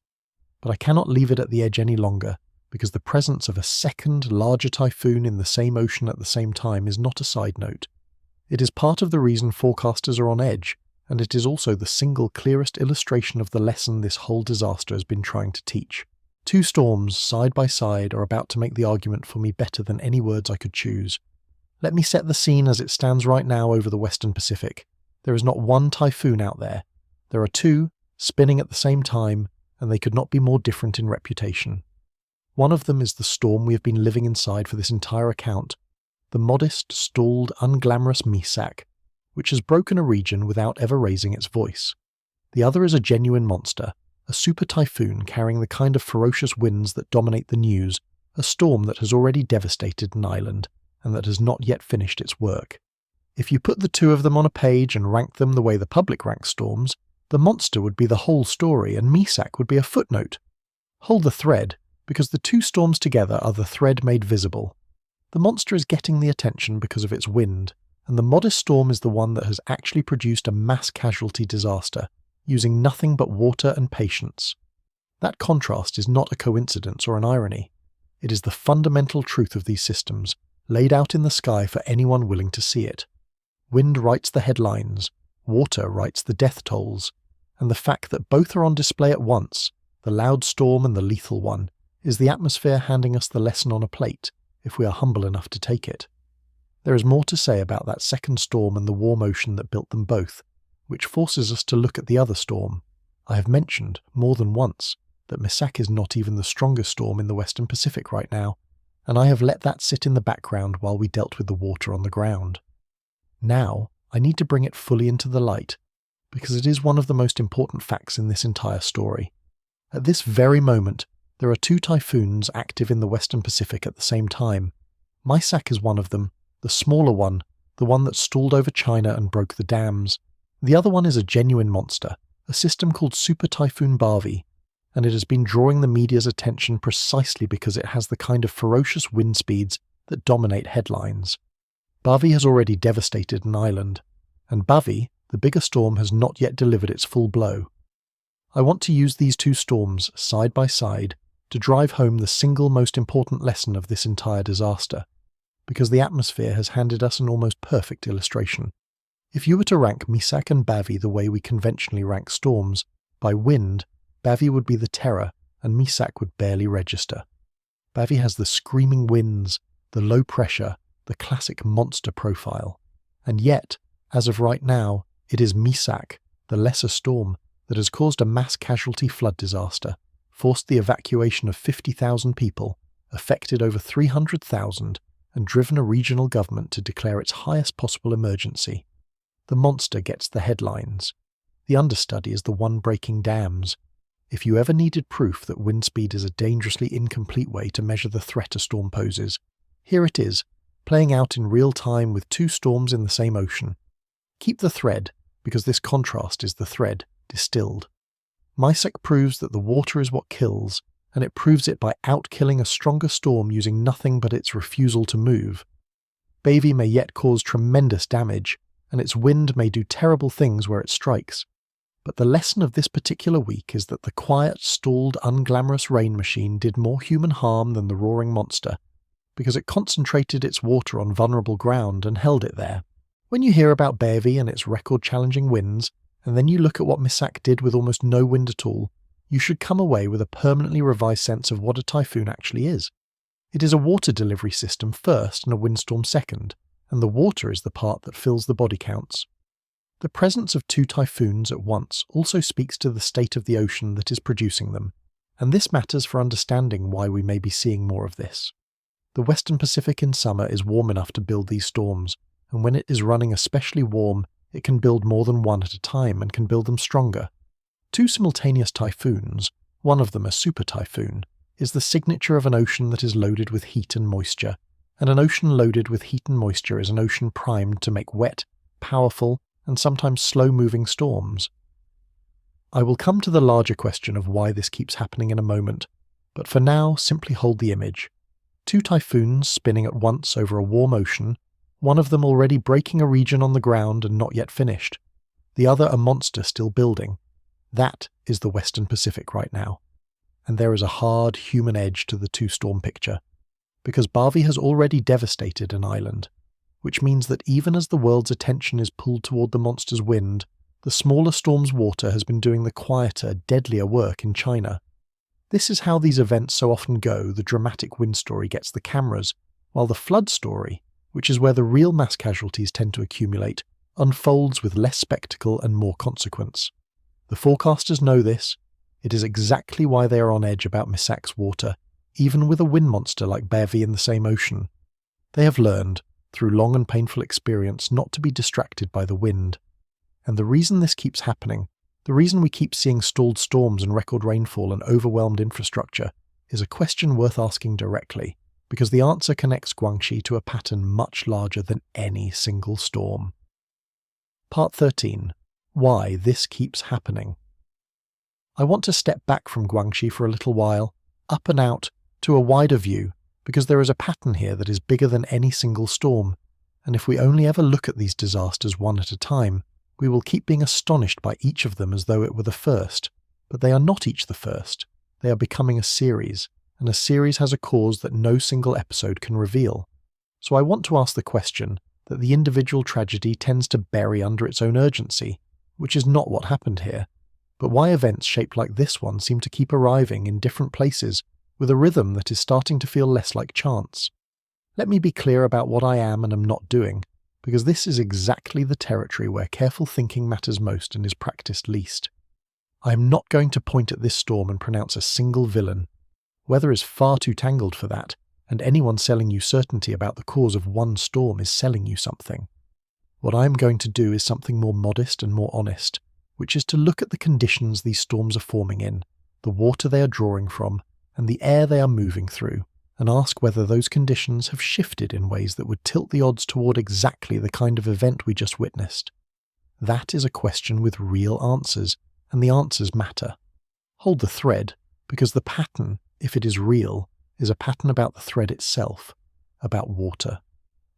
A: But I cannot leave it at the edge any longer, because the presence of a second, larger typhoon in the same ocean at the same time is not a side note. It is part of the reason forecasters are on edge, and it is also the single clearest illustration of the lesson this whole disaster has been trying to teach. 2 storms, side by side, are about to make the argument for me better than any words I could choose. Let me set the scene as it stands right now over the Western Pacific. There is not one typhoon out there. There are 2, spinning at the same time, and they could not be more different in reputation. One of them is the storm we have been living inside for this entire account. the modest, stalled, unglamorous Mysak, which has broken a region without ever raising its voice. The other is a genuine monster, a super typhoon carrying the kind of ferocious winds that dominate the news, a storm that has already devastated an island and that has not yet finished its work. If you put the two of them on a page and rank them the way the public ranks storms, the monster would be the whole story and Mysak would be a footnote. Hold the thread, because the two storms together are the thread made visible. The monster is getting the attention because of its wind, and the modest storm is the one that has actually produced a mass casualty disaster, using nothing but water and patience. That contrast is not a coincidence or an irony. It is the fundamental truth of these systems, laid out in the sky for anyone willing to see it. Wind writes the headlines, water writes the death tolls, and the fact that both are on display at once, the loud storm and the lethal one, is the atmosphere handing us the lesson on a plate, if we are humble enough to take it. There is more to say about that second storm and the warm ocean that built them both, which forces us to look at the other storm. I have mentioned, more than once, that Mysak is not even the strongest storm in the Western Pacific right now, and I have let that sit in the background while we dealt with the water on the ground. Now, I need to bring it fully into the light, because it is one of the most important facts in this entire story. At this very moment, there are two typhoons active in the Western Pacific at the same time. Mysak is one of them, the smaller one, the one that stalled over China and broke the dams. The other one is a genuine monster, a system called Super Typhoon Barbie, and it has been drawing the media's attention precisely because it has the kind of ferocious wind speeds that dominate headlines. Barbie has already devastated an island, and Barbie, the bigger storm, has not yet delivered its full blow. I want to use these two storms, side by side, to drive home the single most important lesson of this entire disaster, because the atmosphere has handed us an almost perfect illustration. If you were to rank Mysak and Barbie the way we conventionally rank storms, by wind, Barbie would be the terror and Mysak would barely register. Barbie has the screaming winds, the low pressure, the classic monster profile. And yet, as of right now, it is Mysak, the lesser storm, that has caused a mass casualty flood disaster, forced the evacuation of 50,000 people, affected over 300,000, and driven a regional government to declare its highest possible emergency. The monster gets the headlines. The understudy is the one breaking dams. If you ever needed proof that wind speed is a dangerously incomplete way to measure the threat a storm poses, here it is, playing out in real time with two storms in the same ocean. Keep the thread, because this contrast is the thread, distilled. Mysak proves that the water is what kills, and it proves it by out-killing a stronger storm using nothing but its refusal to move. Barbie may yet cause tremendous damage, and its wind may do terrible things where it strikes. But the lesson of this particular week is that the quiet, stalled, unglamorous rain machine did more human harm than the roaring monster, because it concentrated its water on vulnerable ground and held it there. When you hear about Barbie and its record-challenging winds, and then you look at what Mysak did with almost no wind at all, you should come away with a permanently revised sense of what a typhoon actually is. It is a water delivery system first and a windstorm second, and the water is the part that fills the body counts. The presence of two typhoons at once also speaks to the state of the ocean that is producing them, and this matters for understanding why we may be seeing more of this. The Western Pacific in summer is warm enough to build these storms, and when it is running especially warm, it can build more than one at a time and can build them stronger. Two simultaneous typhoons, one of them a super typhoon, is the signature of an ocean that is loaded with heat and moisture, and an ocean loaded with heat and moisture is an ocean primed to make wet, powerful, and sometimes slow-moving storms. I will come to the larger question of why this keeps happening in a moment, but for now simply hold the image. Two typhoons spinning at once over a warm ocean, one of them already breaking a region on the ground and not yet finished, the other a monster still building. That is the Western Pacific right now. And there is a hard human edge to the two-storm picture, because Barbie has already devastated an island, which means that even as the world's attention is pulled toward the monster's wind, the smaller storm's water has been doing the quieter, deadlier work in China. This is how these events so often go. The dramatic wind story gets the cameras, while the flood story, which is where the real mass casualties tend to accumulate, unfolds with less spectacle and more consequence. The forecasters know this. It is exactly why they are on edge about Mysak's water, even with a wind monster like Barbie in the same ocean. They have learned through long and painful experience not to be distracted by the wind. And the reason this keeps happening, the reason we keep seeing stalled storms and record rainfall and overwhelmed infrastructure, is a question worth asking directly, because the answer connects Guangxi to a pattern much larger than any single storm. Part 13. Why this keeps happening. I want to step back from Guangxi for a little while, up and out, to a wider view, because there is a pattern here that is bigger than any single storm, and if we only ever look at these disasters one at a time, we will keep being astonished by each of them as though it were the first. But they are not each the first. They are becoming a series, and a series has a cause that no single episode can reveal. So I want to ask the question that the individual tragedy tends to bury under its own urgency, which is not what happened here, but why events shaped like this one seem to keep arriving in different places with a rhythm that is starting to feel less like chance. Let me be clear about what I am and am not doing, because this is exactly the territory where careful thinking matters most and is practiced least. I am not going to point at this storm and pronounce a single villain. Weather is far too tangled for that, and anyone selling you certainty about the cause of one storm is selling you something. What I am going to do is something more modest and more honest, which is to look at the conditions these storms are forming in, the water they are drawing from, and the air they are moving through, and ask whether those conditions have shifted in ways that would tilt the odds toward exactly the kind of event we just witnessed. That is a question with real answers, and the answers matter. Hold the thread, because the pattern, if it is real, is a pattern about the thread itself, about water.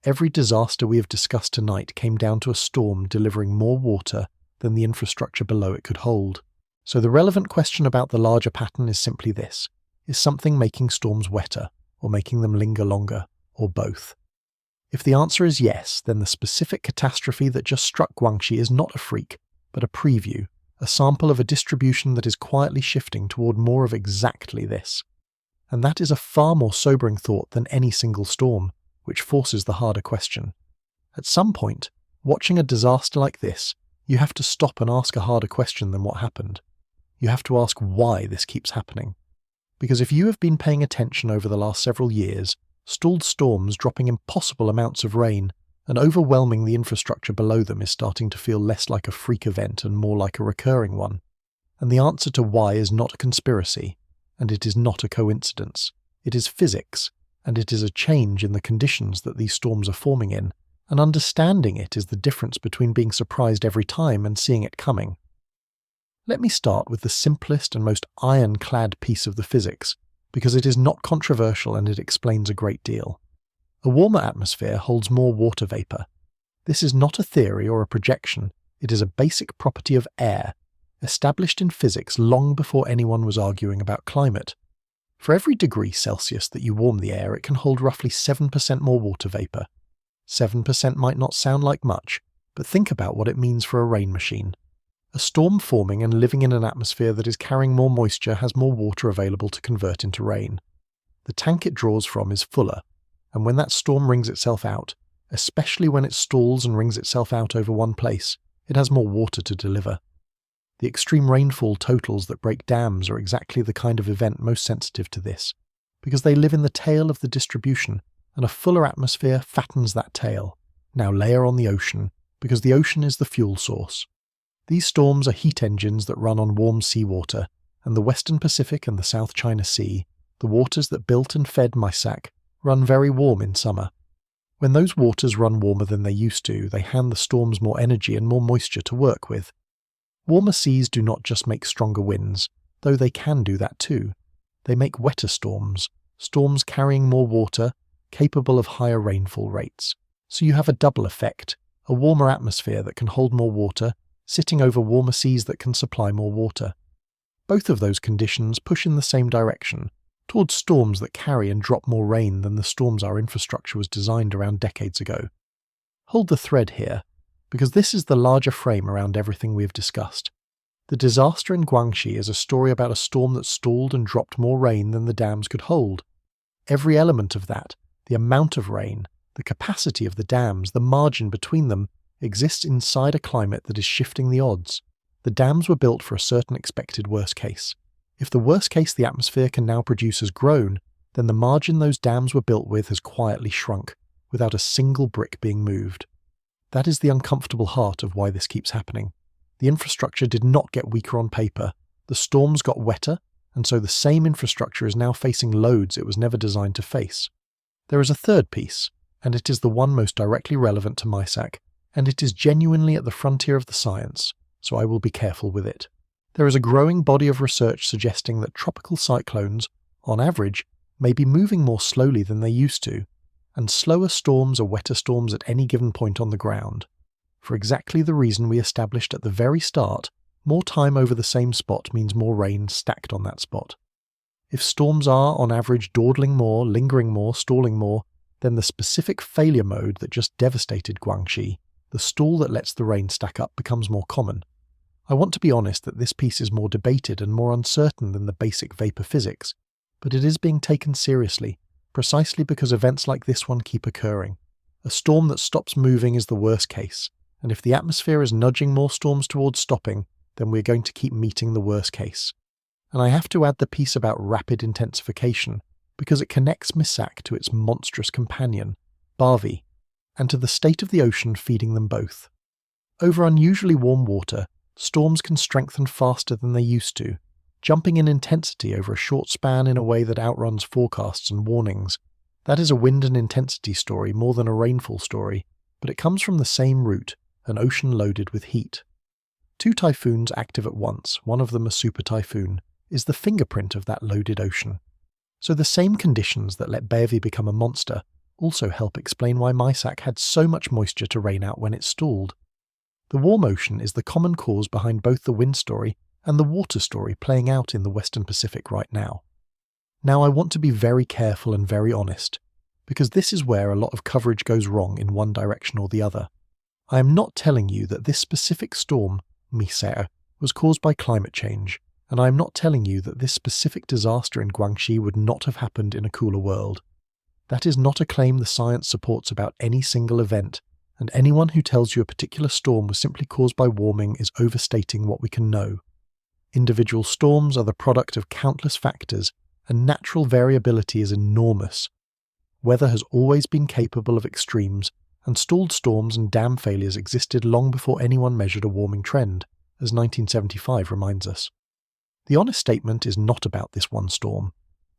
A: Every disaster we have discussed tonight came down to a storm delivering more water than the infrastructure below it could hold. So the relevant question about the larger pattern is simply this: is something making storms wetter, or making them linger longer, or both? If the answer is yes, then the specific catastrophe that just struck Guangxi is not a freak, but a preview, a sample of a distribution that is quietly shifting toward more of exactly this. And that is a far more sobering thought than any single storm, which forces the harder question. At some point, watching a disaster like this, you have to stop and ask a harder question than what happened. You have to ask why this keeps happening. Because if you have been paying attention over the last several years, stalled storms dropping impossible amounts of rain and overwhelming the infrastructure below them is starting to feel less like a freak event and more like a recurring one. And the answer to why is not a conspiracy, and it is not a coincidence. It is physics, and it is a change in the conditions that these storms are forming in, and understanding it is the difference between being surprised every time and seeing it coming. Let me start with the simplest and most ironclad piece of the physics, because it is not controversial and it explains a great deal. A warmer atmosphere holds more water vapor. This is not a theory or a projection, it is a basic property of air, established in physics long before anyone was arguing about climate. For every degree Celsius that you warm the air, it can hold roughly 7% more water vapor. 7% might not sound like much, but think about what it means for a rain machine. A storm forming and living in an atmosphere that is carrying more moisture has more water available to convert into rain. The tank it draws from is fuller, and when that storm wrings itself out, especially when it stalls and wrings itself out over one place, it has more water to deliver. The extreme rainfall totals that break dams are exactly the kind of event most sensitive to this, because they live in the tail of the distribution, and a fuller atmosphere fattens that tail. Now layer on the ocean, because the ocean is the fuel source. These storms are heat engines that run on warm seawater, and the Western Pacific and the South China Sea, the waters that built and fed Mysak, run very warm in summer. When those waters run warmer than they used to, they hand the storms more energy and more moisture to work with. Warmer seas do not just make stronger winds, though they can do that too. They make wetter storms, storms carrying more water, capable of higher rainfall rates. So you have a double effect, a warmer atmosphere that can hold more water, sitting over warmer seas that can supply more water. Both of those conditions push in the same direction, towards storms that carry and drop more rain than the storms our infrastructure was designed around decades ago. Hold the thread here, because this is the larger frame around everything we have discussed. The disaster in Guangxi is a story about a storm that stalled and dropped more rain than the dams could hold. Every element of that, the amount of rain, the capacity of the dams, the margin between them, exists inside a climate that is shifting the odds. The dams were built for a certain expected worst case. If the worst case the atmosphere can now produce has grown, then the margin those dams were built with has quietly shrunk, without a single brick being moved. That is the uncomfortable heart of why this keeps happening. The infrastructure did not get weaker on paper, the storms got wetter, and so the same infrastructure is now facing loads it was never designed to face. There is a third piece, and it is the one most directly relevant to Mysak, and it is genuinely at the frontier of the science, so I will be careful with it. There is a growing body of research suggesting that tropical cyclones, on average, may be moving more slowly than they used to, and slower storms are wetter storms at any given point on the ground. For exactly the reason we established at the very start, more time over the same spot means more rain stacked on that spot. If storms are, on average, dawdling more, lingering more, stalling more, then the specific failure mode that just devastated Guangxi, the stall that lets the rain stack up, becomes more common. I want to be honest that this piece is more debated and more uncertain than the basic vapor physics, but it is being taken seriously, precisely because events like this one keep occurring. A storm that stops moving is the worst case, and if the atmosphere is nudging more storms towards stopping, then we're going to keep meeting the worst case. And I have to add the piece about rapid intensification, because it connects Mysak to its monstrous companion, Barbie, and to the state of the ocean feeding them both. Over unusually warm water, storms can strengthen faster than they used to, jumping in intensity over a short span in a way that outruns forecasts and warnings. That is a wind and intensity story more than a rainfall story, but it comes from the same root, an ocean loaded with heat. Two typhoons active at once, one of them a super typhoon, is the fingerprint of that loaded ocean. So the same conditions that let Barbie become a monster also help explain why Mysak had so much moisture to rain out when it stalled. The warm ocean is the common cause behind both the wind story and the water story playing out in the Western Pacific right now. Now I want to be very careful and very honest, because this is where a lot of coverage goes wrong in one direction or the other. I am not telling you that this specific storm, Mysak, was caused by climate change, and I am not telling you that this specific disaster in Guangxi would not have happened in a cooler world. That is not a claim the science supports about any single event, and anyone who tells you a particular storm was simply caused by warming is overstating what we can know. Individual storms are the product of countless factors, and natural variability is enormous. Weather has always been capable of extremes, and stalled storms and dam failures existed long before anyone measured a warming trend, as 1975 reminds us. The honest statement is not about this one storm.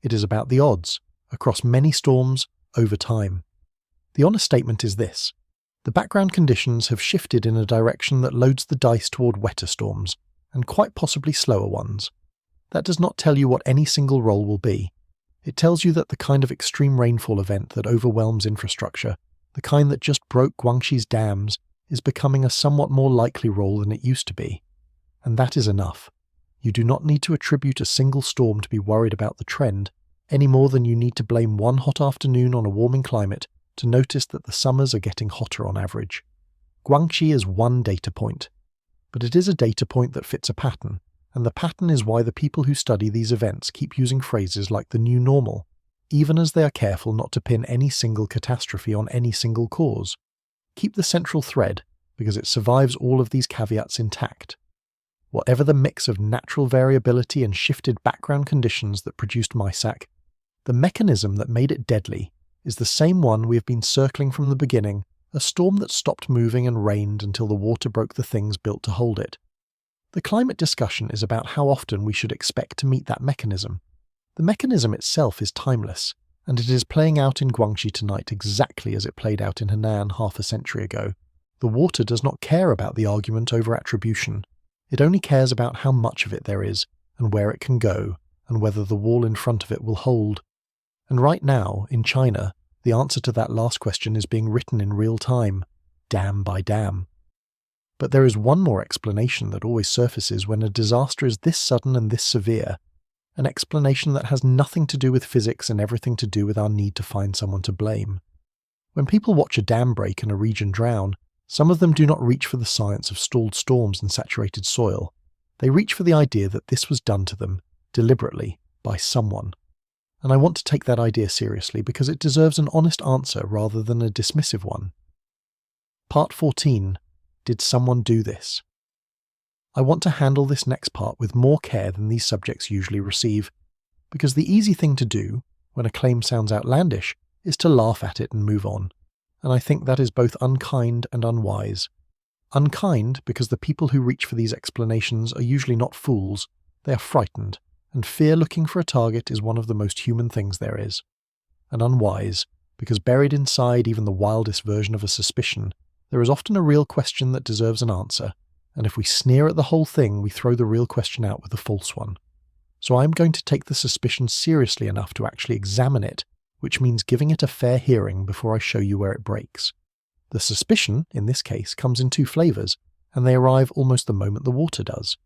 A: It is about the odds, across many storms, over time. The honest statement is this: the background conditions have shifted in a direction that loads the dice toward wetter storms, and quite possibly slower ones. That does not tell you what any single role will be. It tells you that the kind of extreme rainfall event that overwhelms infrastructure, the kind that just broke Guangxi's dams, is becoming a somewhat more likely role than it used to be. And that is enough. You do not need to attribute a single storm to be worried about the trend, any more than you need to blame one hot afternoon on a warming climate to notice that the summers are getting hotter on average. Guangxi is one data point, but it is a data point that fits a pattern, and the pattern is why the people who study these events keep using phrases like the new normal, even as they are careful not to pin any single catastrophe on any single cause. Keep the central thread, because it survives all of these caveats intact. Whatever the mix of natural variability and shifted background conditions that produced Mysak, the mechanism that made it deadly is the same one we have been circling from the beginning, a storm that stopped moving and rained until the water broke the things built to hold it. The climate discussion is about how often we should expect to meet that mechanism. The mechanism itself is timeless, and it is playing out in Guangxi tonight exactly as it played out in Henan half a century ago. The water does not care about the argument over attribution. It only cares about how much of it there is, and where it can go, and whether the wall in front of it will hold. And right now, in China, the answer to that last question is being written in real time, dam by dam. But there is one more explanation that always surfaces when a disaster is this sudden and this severe, an explanation that has nothing to do with physics and everything to do with our need to find someone to blame. When people watch a dam break and a region drown, some of them do not reach for the science of stalled storms and saturated soil. They reach for the idea that this was done to them, deliberately, by someone. And I want to take that idea seriously because it deserves an honest answer rather than a dismissive one. Part 14. Did someone do this? I want to handle this next part with more care than these subjects usually receive, because the easy thing to do, when a claim sounds outlandish, is to laugh at it and move on. and I think that is both unkind and unwise. Unkind because the people who reach for these explanations are usually not fools, they are frightened, and fear looking for a target is one of the most human things there is. And unwise because buried inside even the wildest version of a suspicion, there is often a real question that deserves an answer, and if we sneer at the whole thing, we throw the real question out with the false one. So I'm going to take the suspicion seriously enough to actually examine it, which means giving it a fair hearing before I show you where it breaks. The suspicion, in this case, comes in two flavours, and they arrive almost the moment the water does.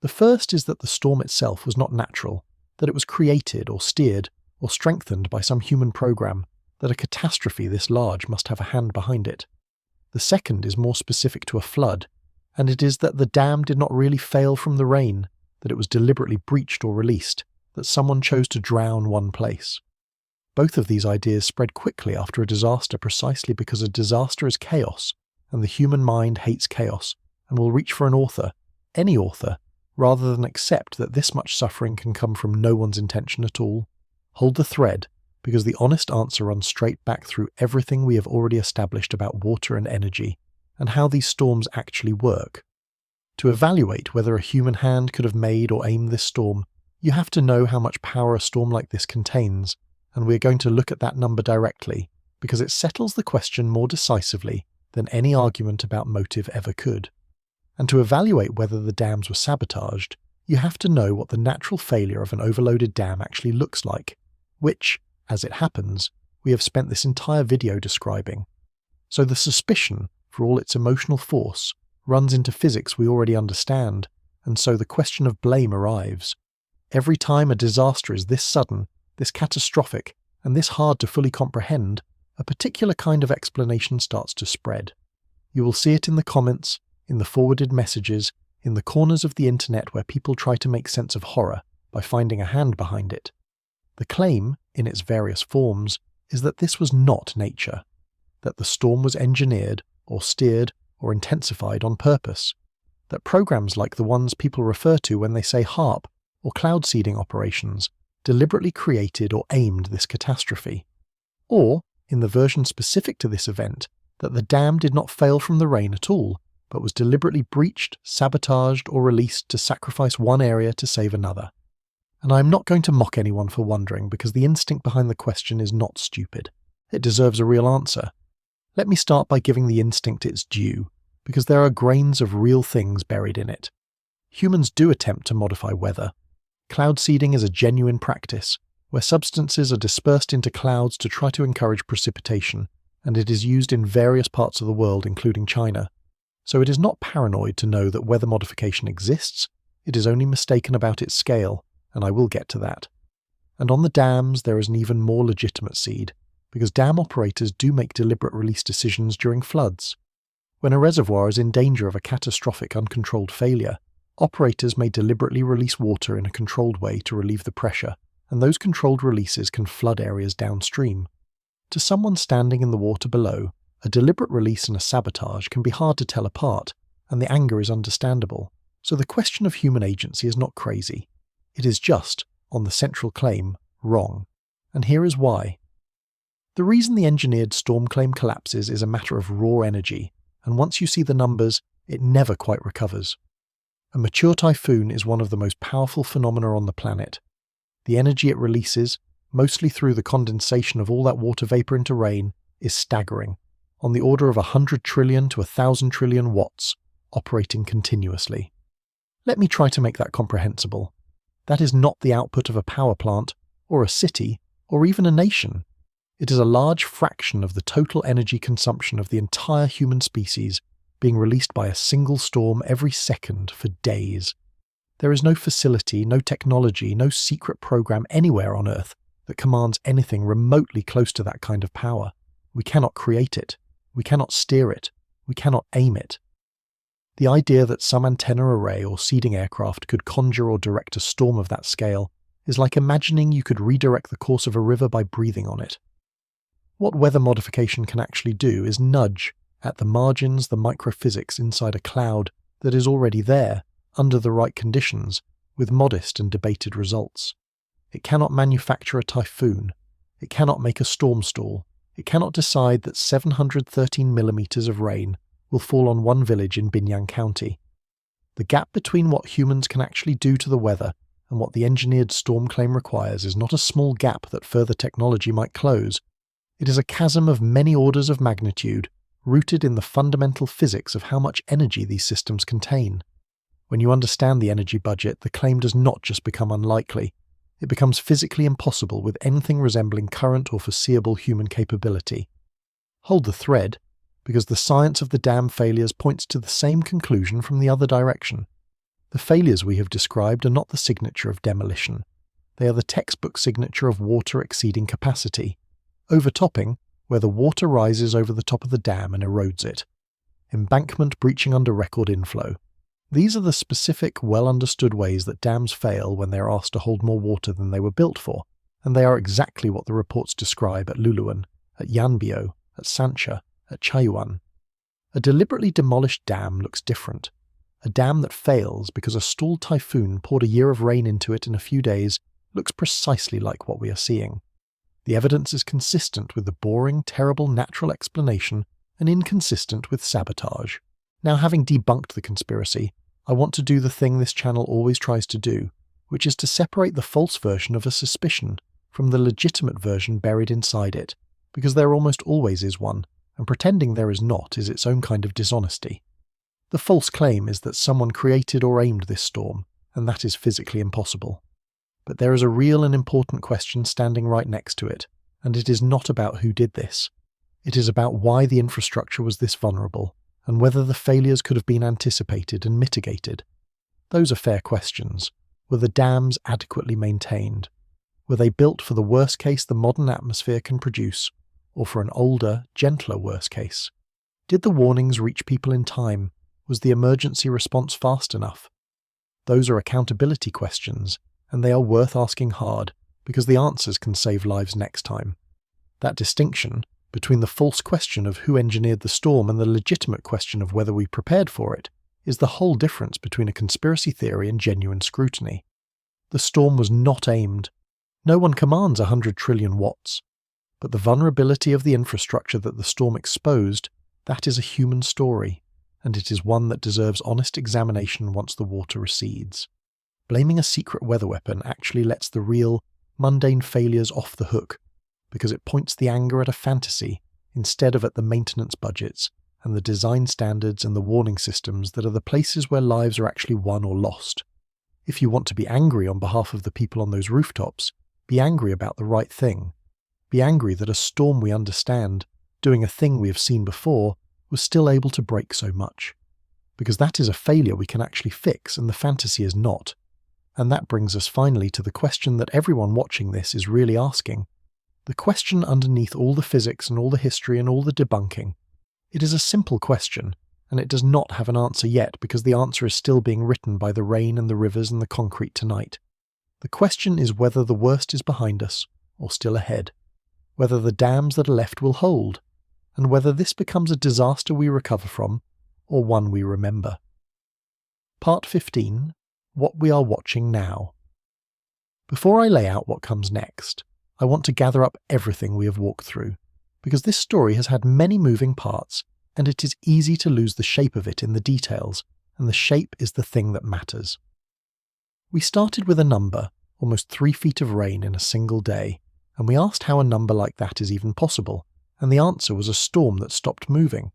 A: The first is that the storm itself was not natural, that it was created or steered or strengthened by some human program, that a catastrophe this large must have a hand behind it. The second is more specific to a flood, and it is that the dam did not really fail from the rain, that it was deliberately breached or released, that someone chose to drown one place. Both of these ideas spread quickly after a disaster precisely because a disaster is chaos, and the human mind hates chaos, and will reach for an author, any author, rather than accept that this much suffering can come from no one's intention at all. Hold the thread, because the honest answer runs straight back through everything we have already established about water and energy, and how these storms actually work. To evaluate whether a human hand could have made or aimed this storm, you have to know how much power a storm like this contains, and we are going to look at that number directly, because it settles the question more decisively than any argument about motive ever could. And to evaluate whether the dams were sabotaged, you have to know what the natural failure of an overloaded dam actually looks like, which, as it happens, we have spent this entire video describing. So the suspicion, for all its emotional force, runs into physics we already understand, and so the question of blame arrives. Every time a disaster is this sudden, this catastrophic, and this hard to fully comprehend, a particular kind of explanation starts to spread. You will see it in the comments, in the forwarded messages, in the corners of the internet where people try to make sense of horror by finding a hand behind it. The claim, in its various forms, is that this was not nature, that the storm was engineered, or steered, or intensified on purpose, that programs like the ones people refer to when they say HARP or cloud seeding operations deliberately created or aimed this catastrophe, or, in the version specific to this event, that the dam did not fail from the rain at all, but was deliberately breached, sabotaged, or released to sacrifice one area to save another. And I am not going to mock anyone for wondering, because the instinct behind the question is not stupid. It deserves a real answer. Let me start by giving the instinct its due, because there are grains of real things buried in it. Humans do attempt to modify weather. Cloud seeding is a genuine practice, where substances are dispersed into clouds to try to encourage precipitation, and it is used in various parts of the world, including China. So it is not paranoid to know that weather modification exists, it is only mistaken about its scale, and I will get to that. And on the dams there is an even more legitimate seed, because dam operators do make deliberate release decisions during floods. When a reservoir is in danger of a catastrophic uncontrolled failure, operators may deliberately release water in a controlled way to relieve the pressure, and those controlled releases can flood areas downstream. To someone standing in the water below, a deliberate release and a sabotage can be hard to tell apart, and the anger is understandable. So the question of human agency is not crazy. It is just, on the central claim, wrong. And here is why. The reason the engineered storm claim collapses is a matter of raw energy, and once you see the numbers, it never quite recovers. A mature typhoon is one of the most powerful phenomena on the planet. The energy it releases, mostly through the condensation of all that water vapor into rain, is staggering, on the order of 100 trillion to 1,000 trillion watts, operating continuously. Let me try to make that comprehensible. That is not the output of a power plant, or a city, or even a nation. It is a large fraction of the total energy consumption of the entire human species being released by a single storm every second for days. There is no facility, no technology, no secret program anywhere on Earth that commands anything remotely close to that kind of power. We cannot create it. We cannot steer it. We cannot aim it. The idea that some antenna array or seeding aircraft could conjure or direct a storm of that scale is like imagining you could redirect the course of a river by breathing on it. What weather modification can actually do is nudge, at the margins, the microphysics inside a cloud that is already there, under the right conditions, with modest and debated results. It cannot manufacture a typhoon. It cannot make a storm stall. It cannot decide that 713 millimeters of rain will fall on one village in Binyang County. The gap between what humans can actually do to the weather and what the engineered storm claim requires is not a small gap that further technology might close. It is a chasm of many orders of magnitude, rooted in the fundamental physics of how much energy these systems contain. When you understand the energy budget, the claim does not just become unlikely, it becomes physically impossible with anything resembling current or foreseeable human capability. Hold the thread, because the science of the dam failures points to the same conclusion from the other direction. The failures we have described are not the signature of demolition. They are the textbook signature of water exceeding capacity. Overtopping, where the water rises over the top of the dam and erodes it. Embankment breaching under record inflow. These are the specific, well-understood ways that dams fail when they are asked to hold more water than they were built for, and they are exactly what the reports describe at Luluan, at Yanbio, at Sancha, at Chaiyuan. A deliberately demolished dam looks different. A dam that fails because a stalled typhoon poured a year of rain into it in a few days looks precisely like what we are seeing. The evidence is consistent with the boring, terrible natural explanation and inconsistent with sabotage. Now, having debunked the conspiracy, I want to do the thing this channel always tries to do, which is to separate the false version of a suspicion from the legitimate version buried inside it, because there almost always is one, and pretending there is not is its own kind of dishonesty. The false claim is that someone created or aimed this storm, and that is physically impossible. But there is a real and important question standing right next to it, and it is not about who did this. It is about why the infrastructure was this vulnerable, and whether the failures could have been anticipated and mitigated. Those are fair questions. Were the dams adequately maintained? Were they built for the worst case the modern atmosphere can produce, or for an older, gentler worst case? Did the warnings reach people in time? Was the emergency response fast enough? Those are accountability questions, and they are worth asking hard, because the answers can save lives next time. That distinction between the false question of who engineered the storm and the legitimate question of whether we prepared for it is the whole difference between a conspiracy theory and genuine scrutiny. The storm was not aimed. No one commands 100 trillion watts. But the vulnerability of the infrastructure that the storm exposed, that is a human story, and it is one that deserves honest examination once the water recedes. Blaming a secret weather weapon actually lets the real, mundane failures off the hook, because it points the anger at a fantasy instead of at the maintenance budgets and the design standards and the warning systems that are the places where lives are actually won or lost. If you want to be angry on behalf of the people on those rooftops, be angry about the right thing. Be angry that a storm we understand, doing a thing we have seen before, was still able to break so much. Because that is a failure we can actually fix and the fantasy is not. And that brings us finally to the question that everyone watching this is really asking. The question underneath all the physics and all the history and all the debunking. It is a simple question, and it does not have an answer yet because the answer is still being written by the rain and the rivers and the concrete tonight. The question is whether the worst is behind us or still ahead, whether the dams that are left will hold, and whether this becomes a disaster we recover from or one we remember. Part 15. What we are watching now. Before I lay out what comes next, I want to gather up everything we have walked through, because this story has had many moving parts, and it is easy to lose the shape of it in the details, and the shape is the thing that matters. We started with a number, almost 3 feet of rain in a single day, and we asked how a number like that is even possible, and the answer was a storm that stopped moving.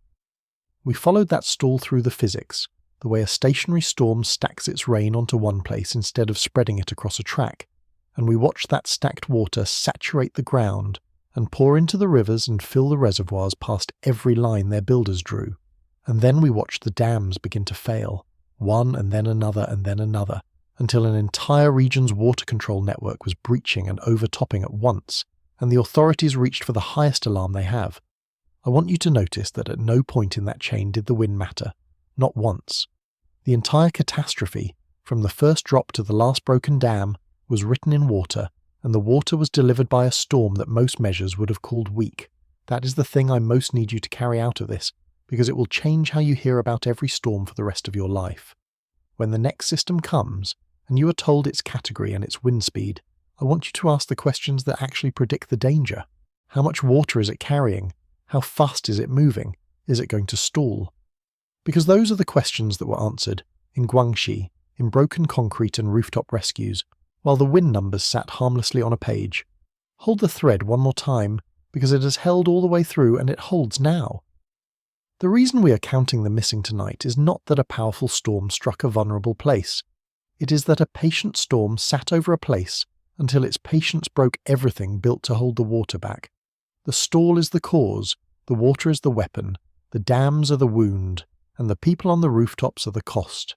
A: We followed that stall through the physics, the way a stationary storm stacks its rain onto one place instead of spreading it across a track, and we watched that stacked water saturate the ground and pour into the rivers and fill the reservoirs past every line their builders drew. And then we watched the dams begin to fail, one and then another, until an entire region's water control network was breaching and overtopping at once, and the authorities reached for the highest alarm they have. I want you to notice that at no point in that chain did the wind matter, not once. The entire catastrophe, from the first drop to the last broken dam, was written in water, and the water was delivered by a storm that most measures would have called weak. That is the thing I most need you to carry out of this, because it will change how you hear about every storm for the rest of your life. When the next system comes, and you are told its category and its wind speed, I want you to ask the questions that actually predict the danger. How much water is it carrying? How fast is it moving? Is it going to stall? Because those are the questions that were answered in Guangxi, in broken concrete and rooftop rescues, while the wind numbers sat harmlessly on a page. Hold the thread one more time, because it has held all the way through and it holds now. The reason we are counting the missing tonight is not that a powerful storm struck a vulnerable place. It is that a patient storm sat over a place until its patience broke everything built to hold the water back. The stall is the cause, the water is the weapon, the dams are the wound, and the people on the rooftops are the cost.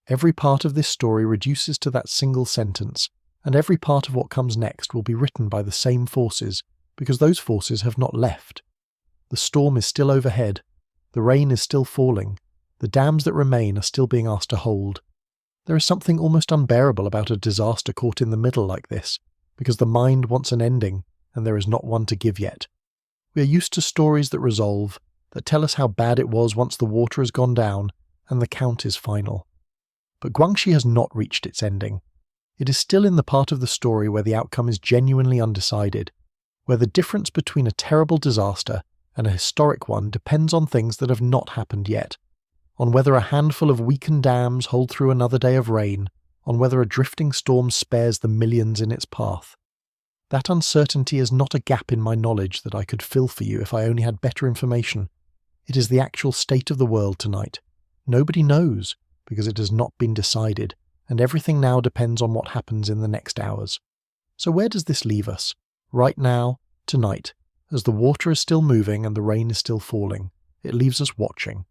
A: Every part of this story reduces to that single sentence, and every part of what comes next will be written by the same forces, because those forces have not left. The storm is still overhead, the rain is still falling, the dams that remain are still being asked to hold. There is something almost unbearable about a disaster caught in the middle like this, because the mind wants an ending, and there is not one to give yet. We are used to stories that resolve, that tell us how bad it was once the water has gone down, and the count is final. But Guangxi has not reached its ending. It is still in the part of the story where the outcome is genuinely undecided, where the difference between a terrible disaster and a historic one depends on things that have not happened yet, on whether a handful of weakened dams hold through another day of rain, on whether a drifting storm spares the millions in its path. That uncertainty is not a gap in my knowledge that I could fill for you if I only had better information. It is the actual state of the world tonight. Nobody knows, because it has not been decided, and everything now depends on what happens in the next hours. So where does this leave us? Right now, tonight, as the water is still moving and the rain is still falling, it leaves us watching.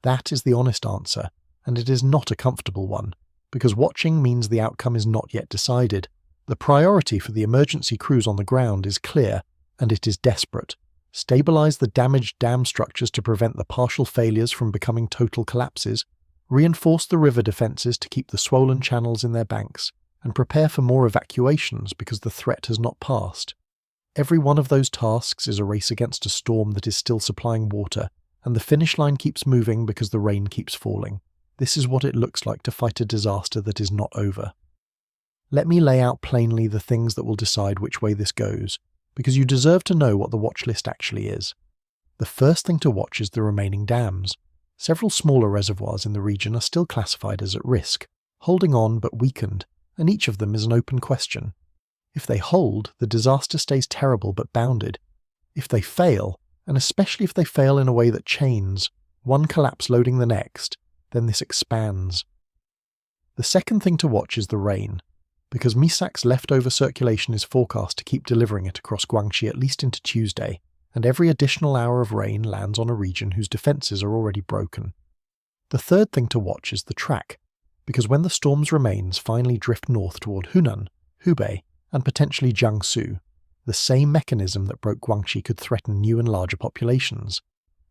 A: That is the honest answer, and it is not a comfortable one, because watching means the outcome is not yet decided. The priority for the emergency crews on the ground is clear, and it is desperate. Stabilize the damaged dam structures to prevent the partial failures from becoming total collapses, reinforce the river defences to keep the swollen channels in their banks, and prepare for more evacuations because the threat has not passed. Every one of those tasks is a race against a storm that is still supplying water, and the finish line keeps moving because the rain keeps falling. This is what it looks like to fight a disaster that is not over. Let me lay out plainly the things that will decide which way this goes, because you deserve to know what the watch list actually is. The first thing to watch is the remaining dams. Several smaller reservoirs in the region are still classified as at risk, holding on but weakened, and each of them is an open question. If they hold, the disaster stays terrible but bounded. If they fail, and especially if they fail in a way that chains, one collapse loading the next, then this expands. The second thing to watch is the rain, because Mysak's leftover circulation is forecast to keep delivering it across Guangxi at least into Tuesday, and every additional hour of rain lands on a region whose defences are already broken. The third thing to watch is the track, because when the storm's remains finally drift north toward Hunan, Hubei, and potentially Jiangsu, the same mechanism that broke Guangxi could threaten new and larger populations.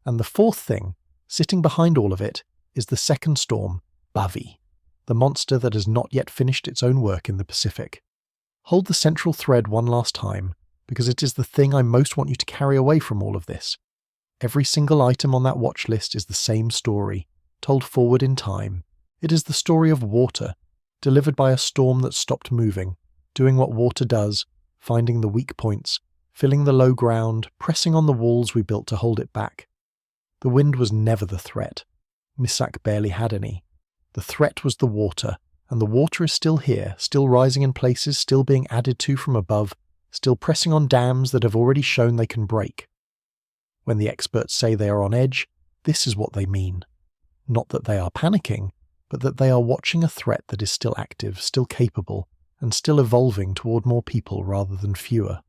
A: And the fourth thing, sitting behind all of it, is the second storm, Bavi, the monster that has not yet finished its own work in the Pacific. Hold the central thread one last time, because it is the thing I most want you to carry away from all of this. Every single item on that watch list is the same story, told forward in time. It is the story of water, delivered by a storm that stopped moving, doing what water does, finding the weak points, filling the low ground, pressing on the walls we built to hold it back. The wind was never the threat. Mysak barely had any. The threat was the water, and the water is still here, still rising in places, still being added to from above, still pressing on dams that have already shown they can break. When the experts say they are on edge, this is what they mean. Not that they are panicking, but that they are watching a threat that is still active, still capable, and still evolving toward more people rather than fewer.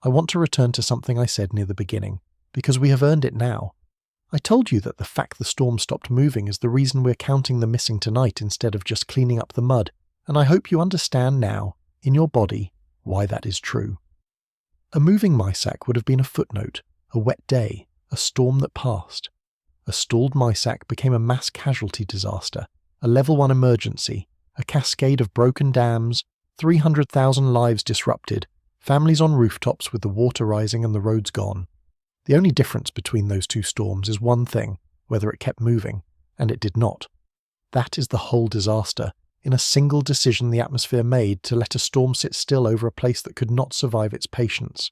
A: I want to return to something I said near the beginning, because we have earned it now. I told you that the fact the storm stopped moving is the reason we're counting the missing tonight instead of just cleaning up the mud, and I hope you understand now, in your body, why that is true. A moving Mysak would have been a footnote, a wet day, a storm that passed. A stalled Mysak became a mass casualty disaster, a level 1 emergency, a cascade of broken dams, 300,000 lives disrupted, families on rooftops with the water rising and the roads gone. The only difference between those two storms is one thing, whether it kept moving, and it did not. That is the whole disaster, in a single decision the atmosphere made to let a storm sit still over a place that could not survive its patience.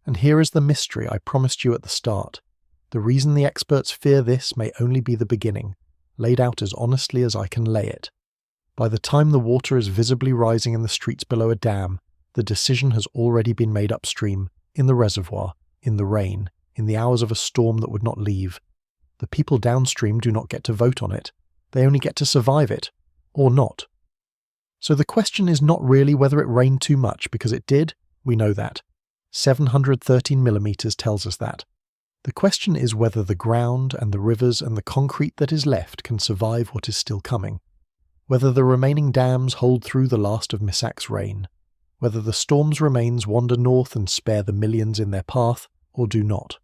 A: And here is the mystery I promised you at the start. The reason the experts fear this may only be the beginning, laid out as honestly as I can lay it. By the time the water is visibly rising in the streets below a dam, the decision has already been made upstream, in the reservoir, in the rain, in the hours of a storm that would not leave. The people downstream do not get to vote on it. They only get to survive it, or not. So the question is not really whether it rained too much, because it did, we know that. 713 millimeters tells us that. The question is whether the ground and the rivers and the concrete that is left can survive what is still coming. Whether the remaining dams hold through the last of Mysak's rain. Whether the storm's remains wander north and spare the millions in their path, or do not.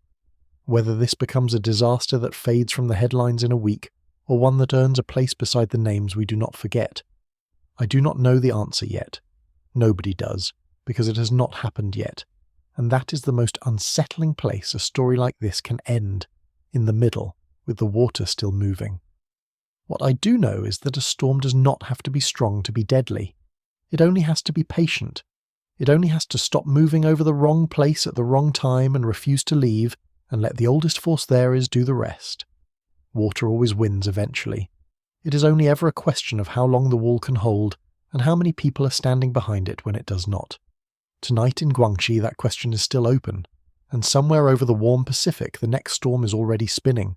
A: Whether this becomes a disaster that fades from the headlines in a week, or one that earns a place beside the names we do not forget. I do not know the answer yet. Nobody does, because it has not happened yet. And that is the most unsettling place a story like this can end, in the middle, with the water still moving. What I do know is that a storm does not have to be strong to be deadly. It only has to be patient. It only has to stop moving over the wrong place at the wrong time and refuse to leave, and let the oldest force there is do the rest. Water always wins eventually. It is only ever a question of how long the wall can hold, and how many people are standing behind it when it does not. Tonight in Guangxi that question is still open, and somewhere over the warm Pacific the next storm is already spinning.